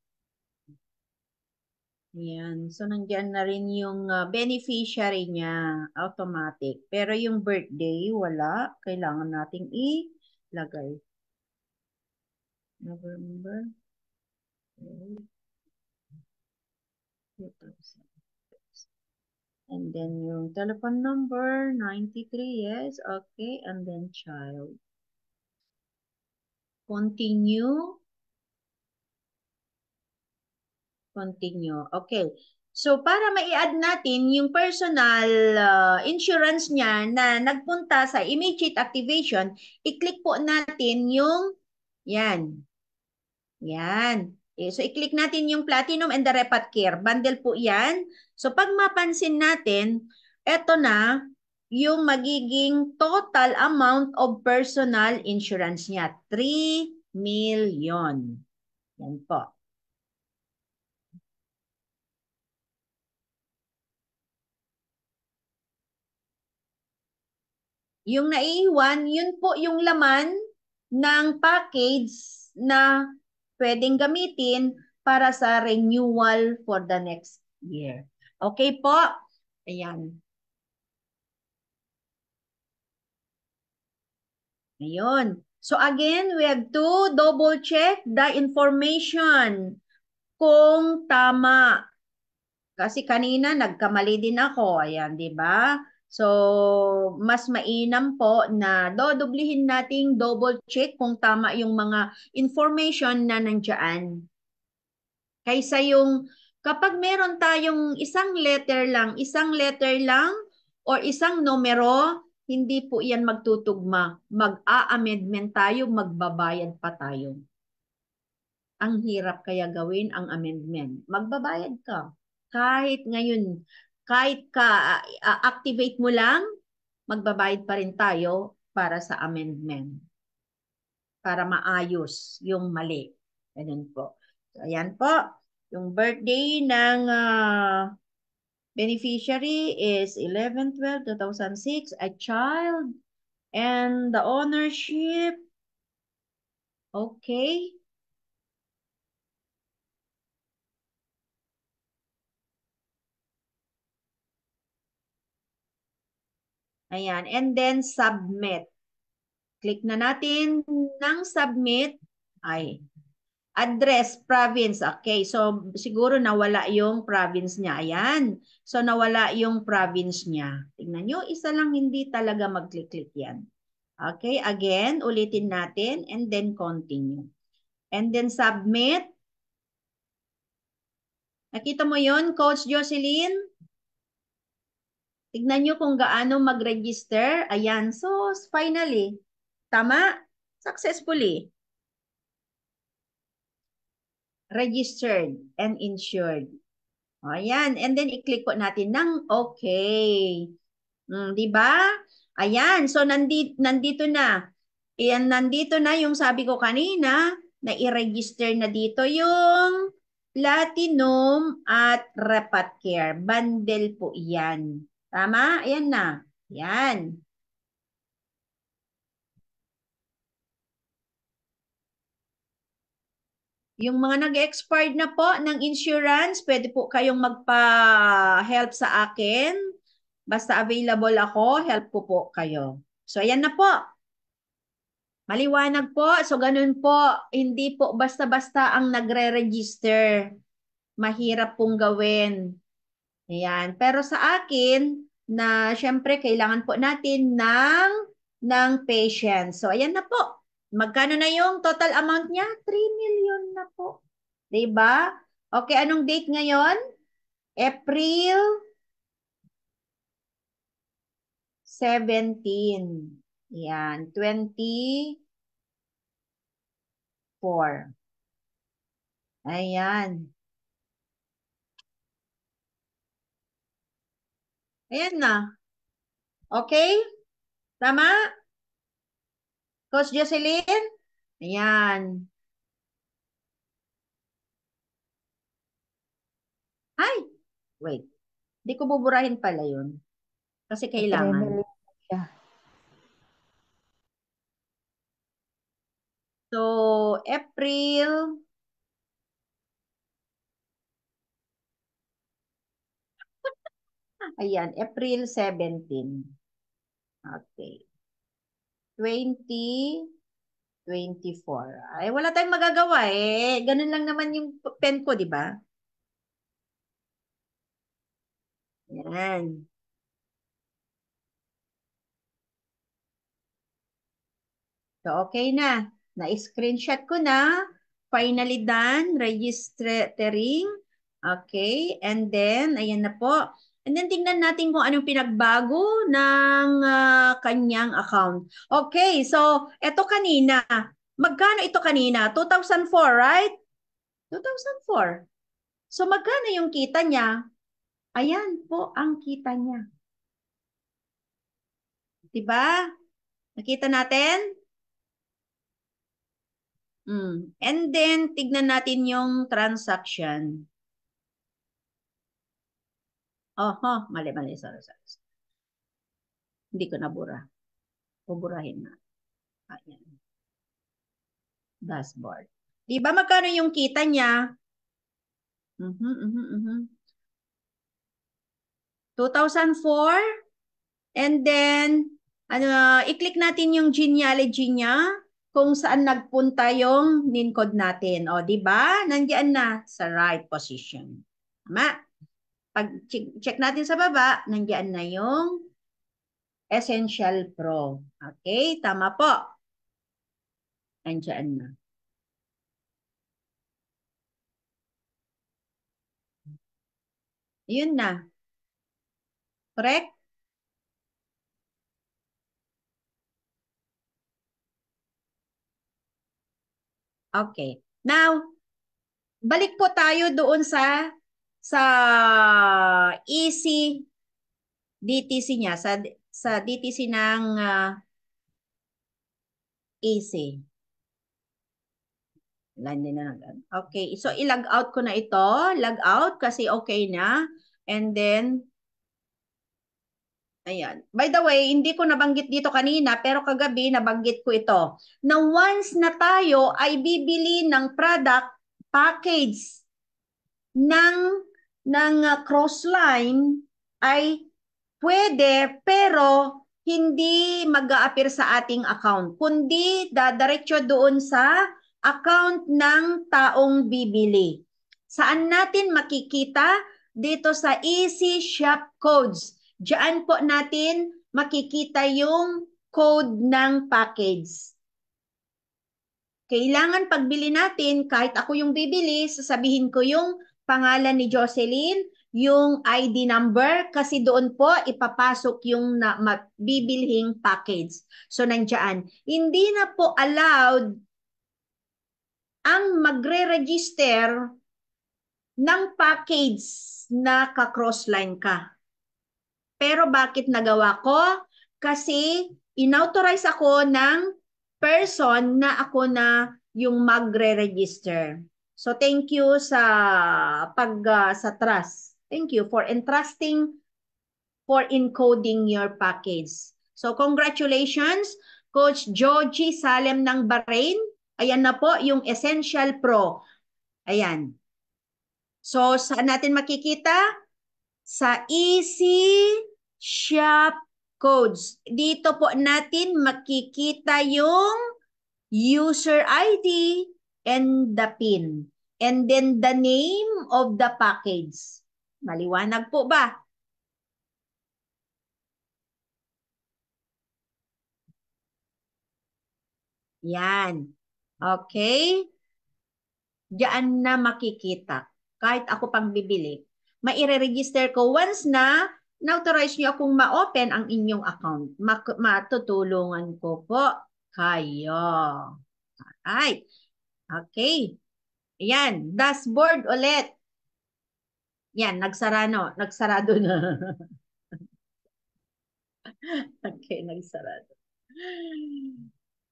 Yan. So, nandiyan na rin yung beneficiary niya, automatic. Pero yung birthday, wala. Kailangan nating ilagay. November 2000. And then yung telephone number, 93, yes. Okay. And then child. Continue. Continue. Okay. So, para mai-add natin yung personal insurance niya na nagpunta sa immediate activation, i-click po natin yung, yan. Yan. So, i-click natin yung Platinum and the Repat Care. Bundle po yan. So, pag mapansin natin, eto na yung magiging total amount of personal insurance niya. 3 million. Yan po. Yung naiiwan, yun po yung laman ng package na pwedeng gamitin para sa renewal for the next year. Okay po? Ayan. Ayun. So again, we have to double check the information kung tama. Kasi kanina nagkamali din ako. Ayan, di ba? So, mas mainam po na dodoblihin nating double check kung tama yung mga information na nandiyan. Kaysa yung kapag meron tayong isang letter lang or isang numero, hindi po yan magtutugma. Mag-a-amendment tayo, magbabayad pa tayo. Ang hirap kaya gawin ang amendment. Magbabayad ka. Kahit ngayon, kahit activate mo lang, magbabayad pa rin tayo para sa amendment. Para maayos yung mali. Ganun po. So, ayan po. Yung birthday ng beneficiary is 11/12/2006, a child. And the ownership, okay. Ayan. And then submit. Click na natin ng submit. Ay, address, province. Okay, so siguro nawala yung province niya. Ayan. So nawala yung province niya. Tingnan nyo, isa lang hindi talaga mag-click-click yan. Okay, again, ulitin natin and then continue. And then submit. Nakita mo yon, Coach Jocelyn? Tignan nyo kung gaano mag-register. Ayan, so finally, tama? Successfully registered and insured. O, ayan. And then, i-click po natin ng okay. Di ba? Ayan. So, nandito na. Ayan, nandito na yung sabi ko kanina na i-register na dito yung Platinum at Repat Care. Bundle po yan. Tama? Ayan na. Yan. Yung mga nag-expired na po ng insurance, pwede po kayong magpa-help sa akin. Basta available ako, help ko po kayo. So, ayan na po. Maliwanag po. So, ganun po. Hindi po basta-basta ang nagre-register. Mahirap pong gawin. Ayan. Pero sa akin, na syempre, kailangan po natin ng patience. So, ayan na po. Magkano na yung total amount niya? 3 million na po. Diba? Okay, anong date ngayon? April 17. Yan, 24. Ayan. Ayan na. Okay? Tama? Coach Jocelyn? Ayan. Ay, wait. Hindi ko buburahin pala yun. Kasi 3 kailangan. million siya. So, April. Ayan, April 17. Okay. 2024. Ay, wala tayong magagawa eh. Ganun lang naman yung pen ko, di ba? Yan. So, okay na. Na-screenshot ko na. Finally done. Registering. Okay. And then, ayan na po. And then, tingnan natin kung anong pinagbago ng kanyang account. Okay. So, eto kanina. Magkano ito kanina? 2004, right? 2004. So, magkano yung kita niya? Ayan po ang kita niya. Diba? Nakita natin? And then, tignan natin yung transaction. Oho, mali, mali. Sorry, sorry. Hindi ko nabura. Buburahin na. Ayan. Dashboard. Diba magkano yung kita niya? 2004. And then, i-click natin yung genealogy niya kung saan nagpunta yung NIN code natin. O, di ba? Nandiyan na sa right position. Tama? Pag check natin sa baba, nandiyan na yung Essential Pro. Okay? Tama po. Nandiyan na. Yun na. Correct? Okay. Now, balik po tayo doon sa easy DTC niya, sa DTC ng easy. Okay, so i-log out ko na ito. Log out kasi okay na. And then, ayan. By the way, hindi ko nabanggit dito kanina, pero kagabi nabanggit ko ito. Na once na tayo ay bibili ng product package ng Crossline, ay pwede, pero hindi mag-a-appear sa ating account, kundi dadiretso doon sa account ng taong bibili. Saan natin makikita? Dito sa Easy Shop Codes. Diyan po natin makikita yung code ng package. Kailangan pagbili natin, kahit ako yung bibili, sasabihin ko yung pangalan ni Jocelyn, yung ID number, kasi doon po ipapasok yung bibilhing package. So, nandiyan. Hindi na po allowed ang magre-register ng package na ka-crossline ka. Pero bakit nagawa ko? Kasi inauthorize ako ng person na ako na yung magre-register. So thank you sa trust. Thank you for entrusting for encoding your package. So congratulations, Coach Joji Salem ng Bahrain. Ayan na po yung Essential Pro. Ayan. So saan natin makikita? Sa Easy Shop Codes. Dito po natin makikita yung user ID and the PIN. And then the name of the package. Maliwanag po ba? Yan. Okay? Diyan na makikita. Kahit ako pang bibili. Maire-register ko once na na-authorize niyo akong ma-open ang inyong account. Matutulungan ko po kayo. Alright. Okay. Yan. Dashboard ulit. Yan. Nagsarado na. Okay. Nagsarado.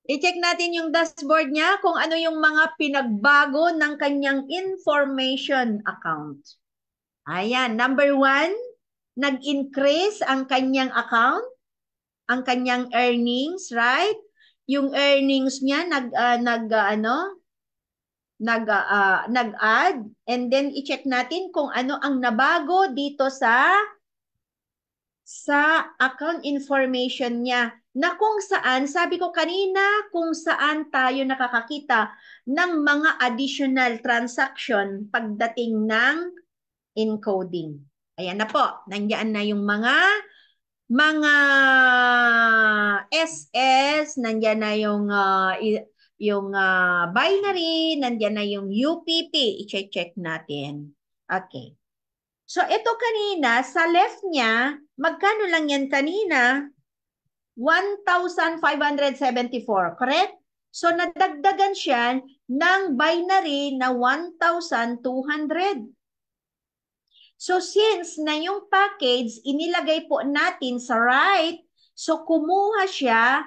I-check natin yung dashboard niya kung ano yung mga pinagbago ng kanyang information account. Ayan. Number 1, nag-increase ang kanyang account, ang kanyang earnings, right? Yung earnings niya nag-add, and then i-check natin kung ano ang nabago dito sa account information niya, na kung saan, sabi ko kanina, kung saan tayo nakakakita ng mga additional transaction pagdating ng encoding. Ayan na po, nandiyan na yung mga SS, nandiyan na yung binary, nandiyan na yung UPP, i-check natin. Okay. So, ito kanina, sa left niya, magkano lang yan kanina? 1,574, correct? So, nadagdagan siya ng binary na 1,200. So, since na yung package, inilagay po natin sa right, so kumuha siya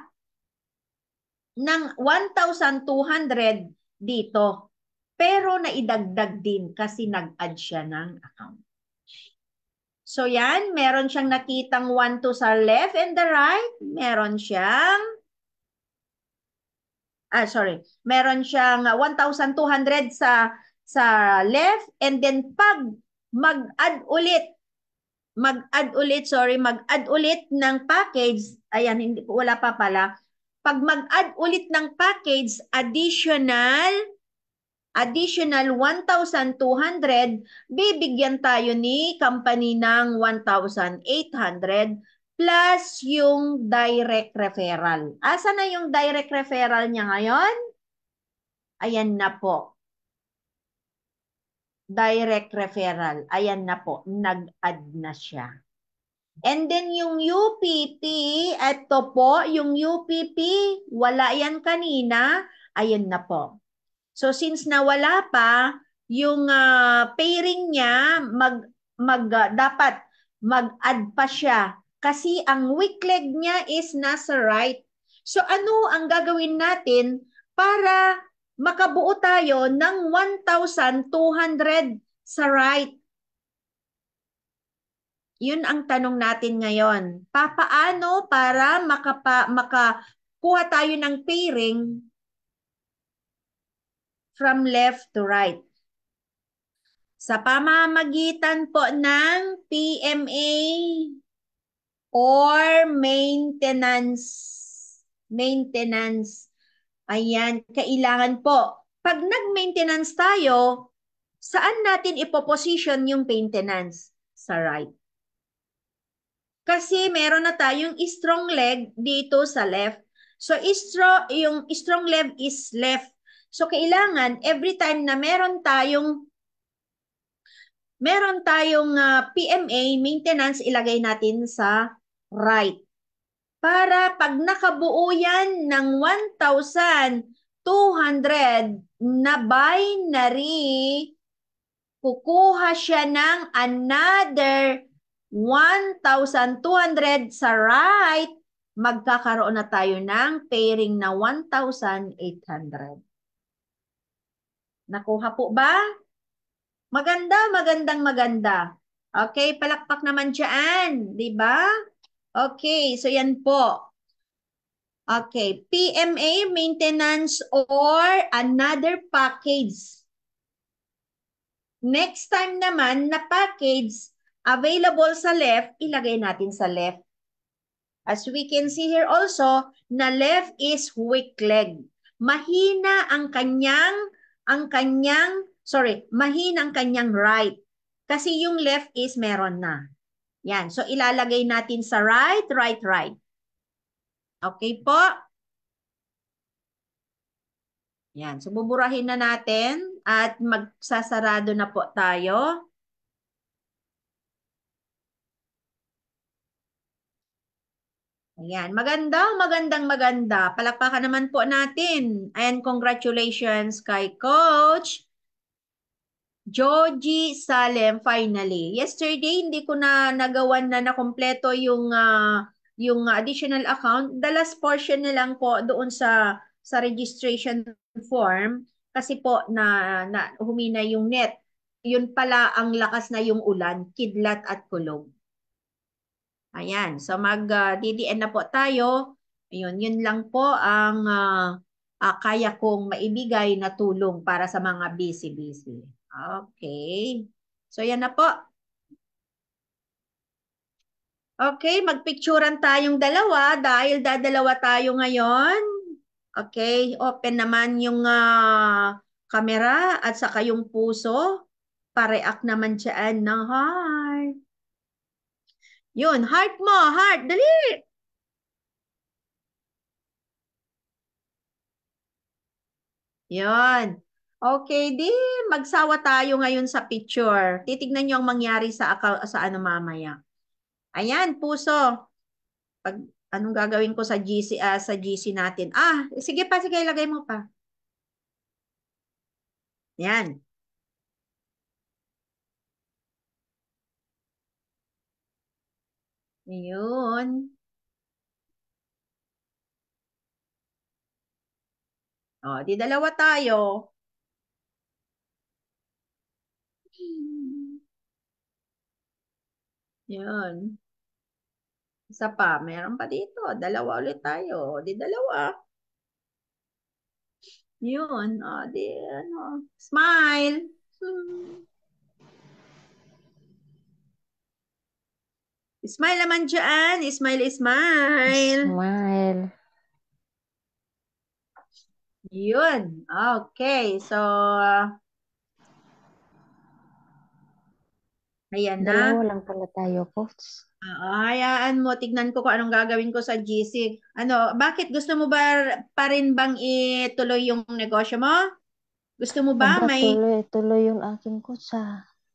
ng 1,200 dito. Pero naidagdag din kasi nag-add siya ng account. So yan, meron siyang nakitang 1 to sa left and the right. Meron siyang, meron siyang 1,200 sa left, and then pag mag-add ulit ng package, ayan, hindi, wala pa pala. Pag mag-add ulit ng package, additional 1,200, bibigyan tayo ni company ng 1,800 plus yung direct referral. Asa na yung direct referral niya ngayon? Ayan na po. Direct referral. Ayan na po. Nag-add na siya. And then yung UPP, ito po, yung UPP, wala yan kanina. Ayan na po. So since nawala pa, yung pairing niya, dapat mag-add pa siya. Kasi ang weak leg niya is nasa right. So ano ang gagawin natin para makabuo tayo ng 1,200 sa right? Yun ang tanong natin ngayon. Papaano para makakuha tayo ng pairing from left to right? Sa pamamagitan po ng PMA or maintenance. Maintenance. Ayan, kailangan po. Pag nag-maintenance tayo, saan natin ipoposition yung maintenance? Sa right. Kasi meron na tayong strong leg dito sa left. So, yung strong leg is left. So, kailangan every time na meron tayong PMA, maintenance, ilagay natin sa right. Para pag nakabuo yan ng 1,200 na binary, kukuha siya ng another 1,200 sa right, magkakaroon na tayo ng pairing na 1,800. Nakuha po ba? Maganda. Okay, palakpak naman dyan, di ba? Okay, so yan po. Okay, PMA, maintenance, or another package. Next time naman na package available sa left, ilagay natin sa left. As we can see here also, na left is weak leg. Mahina ang kanyang right. Kasi yung left is meron na. Yan. So, ilalagay natin sa right. Okay po? Yan. So, buburahin na natin at magsasarado na po tayo. Ayan. Maganda. Palakpakan naman po natin. And congratulations kay Coach Joji Salem finally. Yesterday, hindi ko na nagawan na nakompleto yung additional account. The last portion na lang po doon sa registration form kasi po na humina yung net. Yun pala ang lakas na yung ulan, kidlat at kulog. Ayan, so mag-DDN na po tayo. Ayun, yun lang po ang kaya kong maibigay na tulong para sa mga busy-busy. Okay. So yan na po. Okay, magpicturan tayong dalawa dahil dadalawa tayo ngayon. Okay, open naman yung camera at saka yung puso. Pareak naman dyan ng heart. Yun, heart mo, heart, dali! Yun. Okay, di magsawa tayo ngayon sa picture. Titignan niyo ang mangyari sa ano mamaya. Ayan, puso. Pag anong gagawin ko sa sa GC natin? Sige pa, sige, ilagay mo pa. Yan. Yun. O, di dalawa tayo. Yun. Isa pa, meron pa dito. Dalawa ulit tayo. Di dalawa. Yun. O, di ano. Smile. Hmm. Smile naman dyan. Smile, smile. Smile. Yun. Okay. So, ayan Dalawa na. lang pala tayo, Coach. Hayaan mo, tignan ko kung anong gagawin ko sa GC. Ano, bakit gusto mo ba pa rin bang ituloy yung negosyo mo? Gusto mo ba Aba, may, tuloy-tuloy yung aking coach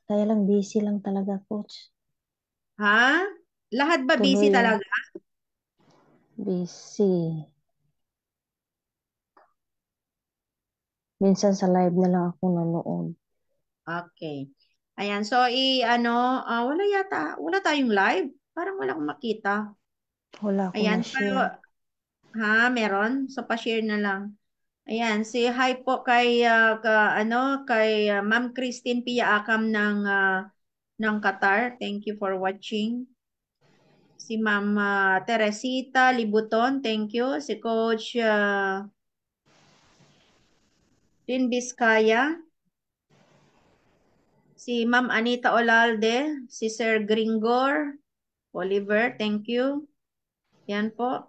Kaya lang busy lang talaga, coach. ha? Lahat ba busy Tuloy yung talaga? busy. Minsan sa live na lang ako nanood. Okay. Ayan, so wala yata, wala tayong live. Parang wala akong makita. Wala akong Ayan, pero, ma-share. meron? So, pa-share na lang. Ayan, say hi po kay, kay Ma'am Christine Piaakam ng Qatar. Thank you for watching. Si Ma'am Teresita Libuton, thank you. Si Coach Rin Vizcaya. Si Ma'am Anita Olalde. Si Sir Gringor. Oliver, thank you. Yan po.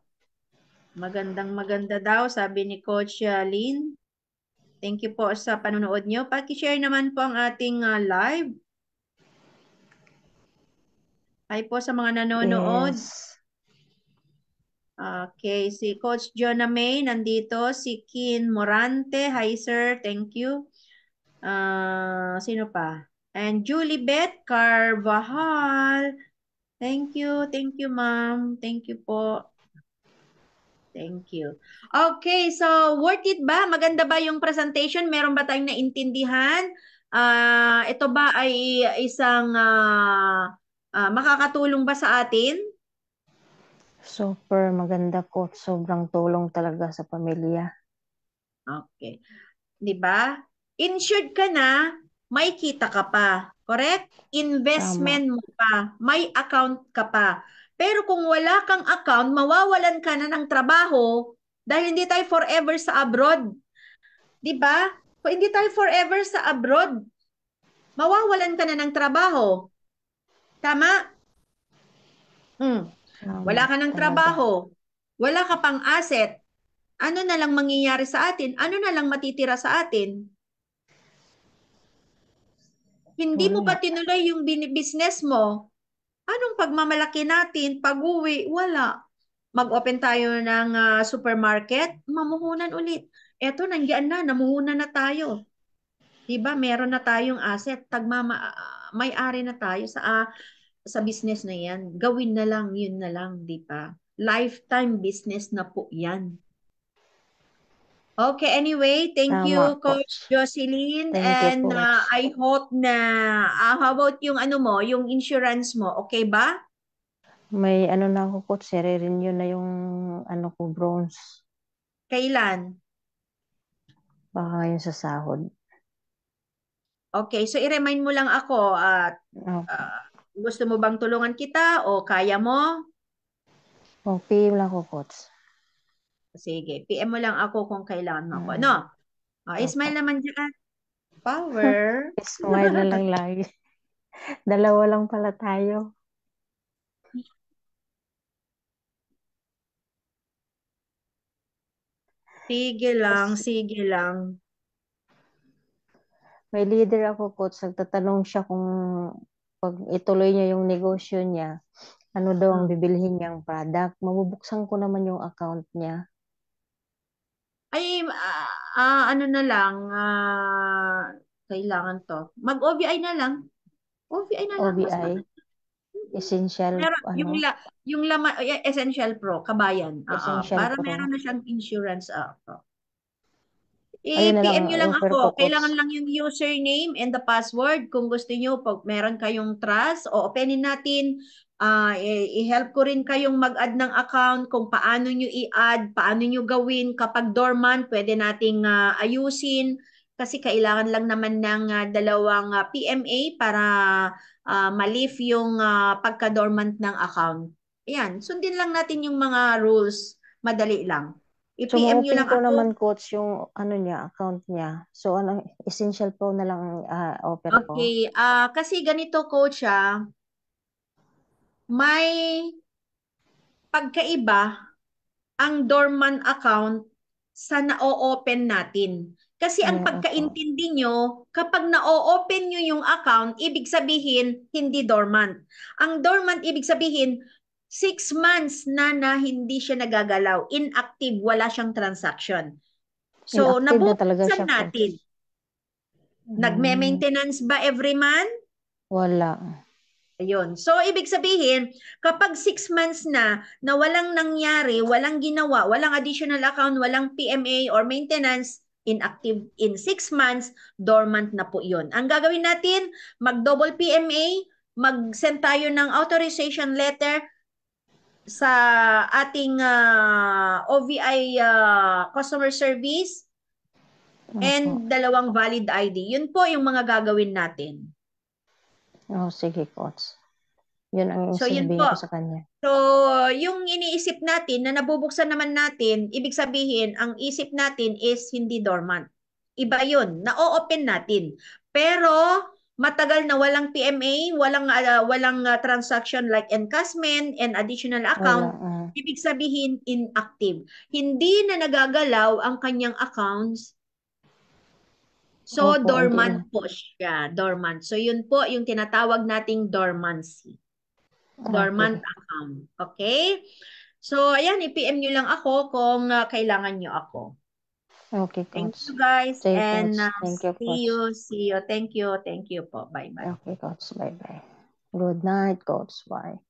Magandang maganda daw, sabi ni Coach Lynn. Thank you po sa panonood nyo. Paki-share naman po ang ating live. Hi po sa mga nanonood. Yes. Okay, si Coach Jonah May nandito. Si Kin Morante. Hi sir, thank you. Sino pa? And Julie Beth Carvajal. Thank you ma'am. Thank you po. Thank you. Okay, so worth it ba? Maganda ba yung presentation? Meron ba tayong naintindihan? Ito ba ay isang makakatulong ba sa atin? Super maganda, coach. Sobrang tulong talaga sa pamilya. Okay. 'Di ba? Insured ka na, may kita ka pa. Correct? Tama. Investment mo pa, may account ka pa. Pero kung wala kang account, mawawalan ka na ng trabaho dahil hindi tayo forever sa abroad. 'Di ba? Kung hindi tayo forever sa abroad, mawawalan ka na ng trabaho. Tama? Hmm. Tama Wala ka ng talaga. trabaho, wala ka pang asset. Ano na lang mangyayari sa atin? Ano na lang matitira sa atin? Hindi mo Wala. pa tinuloy yung business mo. Anong pagmamalaki natin? Pag-uwi, wala. Mag-open tayo ng supermarket, mamuhunan ulit. Eto, nandiyan na, namuhunan na tayo. Diba? Meron na tayong asset. May-ari na tayo sa business na yan. Gawin na lang, yun na lang, di ba? Lifetime business na po yan. Okay, anyway, thank Tama, you, Coach coach. Jocelyn. Thank you, And coach. I hope na, how about yung ano mo, yung insurance mo, okay ba? May ano na ako, coach. Renew na yung ano ko, bronze. Kailan? Baka ngayon sa sahod. Okay, so i-remind mo lang ako at Opo. gusto mo bang tulungan kita o kaya mo? Okay lang ako, coach. Sige, PM mo lang ako kung kailangan mo ako. Mm, Ano? opo. Smile naman dyan. Power. Smile na lang lagi. Dalawa lang pala tayo. Sige lang, Tapos, sige lang. may leader ako, coach. Nagtatanong siya kung pag ituloy niya yung negosyo niya, ano daw ang Hmm. bibilhin niyang product. Mabubuksan ko naman yung account niya. Ay, ano na lang, kailangan to. Mag-OVI na lang. OVI na lang, mas OBI, maganda. Mm. Essential, Meron, ano, yung Essential Pro, kabayan. Essential Para meron Pro. na siyang insurance. Ayun na lang I-PM ang nyo lang offer ko, ako. coach. Kailangan lang yung username and the password. Kung gusto nyo, pag meron kayong trust, o openin natin. I-help ko rin kayong mag-add ng account, kung paano nyo i-add, paano nyo gawin. Kapag dormant, pwede nating ayusin. Kasi kailangan lang naman ng dalawang PMA para ma-lift yung pagka-dormant ng account. Ayan, sundin lang natin yung mga rules. Madali lang. So, I-PM nyo ma-open lang ko naman, ako. coach, yung ano niya, account niya. So, ano, Essential Pro na lang ang offer ko. Okay, kasi ganito coach may pagkaiba ang dormant account sa na-open natin. Kasi ang Ay, opo. pagkaintindi nyo, kapag na-open nyo yung account, ibig sabihin hindi dormant. Ang dormant ibig sabihin 6 months na hindi siya nagagalaw, inactive, wala siyang transaction. So, Inactive na talaga nabubuksan siya, coach. natin. Hmm, Nagme-maintenance ba every month? wala. Ayun. So, ibig sabihin, kapag 6 months na walang nangyari, walang ginawa, walang additional account, walang PMA or maintenance, inactive in 6 months, dormant na po yun. Ang gagawin natin, mag-double PMA, mag-send tayo ng authorization letter sa ating OVI customer service Opo. and dalawang valid ID. Yun po yung mga gagawin natin. Oh, sige, coach. Yun ang So, yun sasabihin po. ko sa kanya. So, yung iniisip natin na nabubuksan naman natin, ibig sabihin, ang isip natin is hindi dormant. Iba yun, na-open natin. Pero, matagal na walang PMA, walang transaction like encashment and additional Wala. account, ibig sabihin inactive. Hindi na nagagalaw ang kanyang accounts. So, Opo, hindi na. dormant po siya. Dormant. So, yun po yung tinatawag nating dormancy. Dormant Okay. account. Okay? So, ayan, i-PM nyo lang ako kung kailangan nyo ako. Okay, Thank coach. you guys Sige, and coach. Thank you, see coach. you, see you. Thank you, thank you po. Bye-bye. Okay, coach. Bye-bye. Good night, coach. Bye.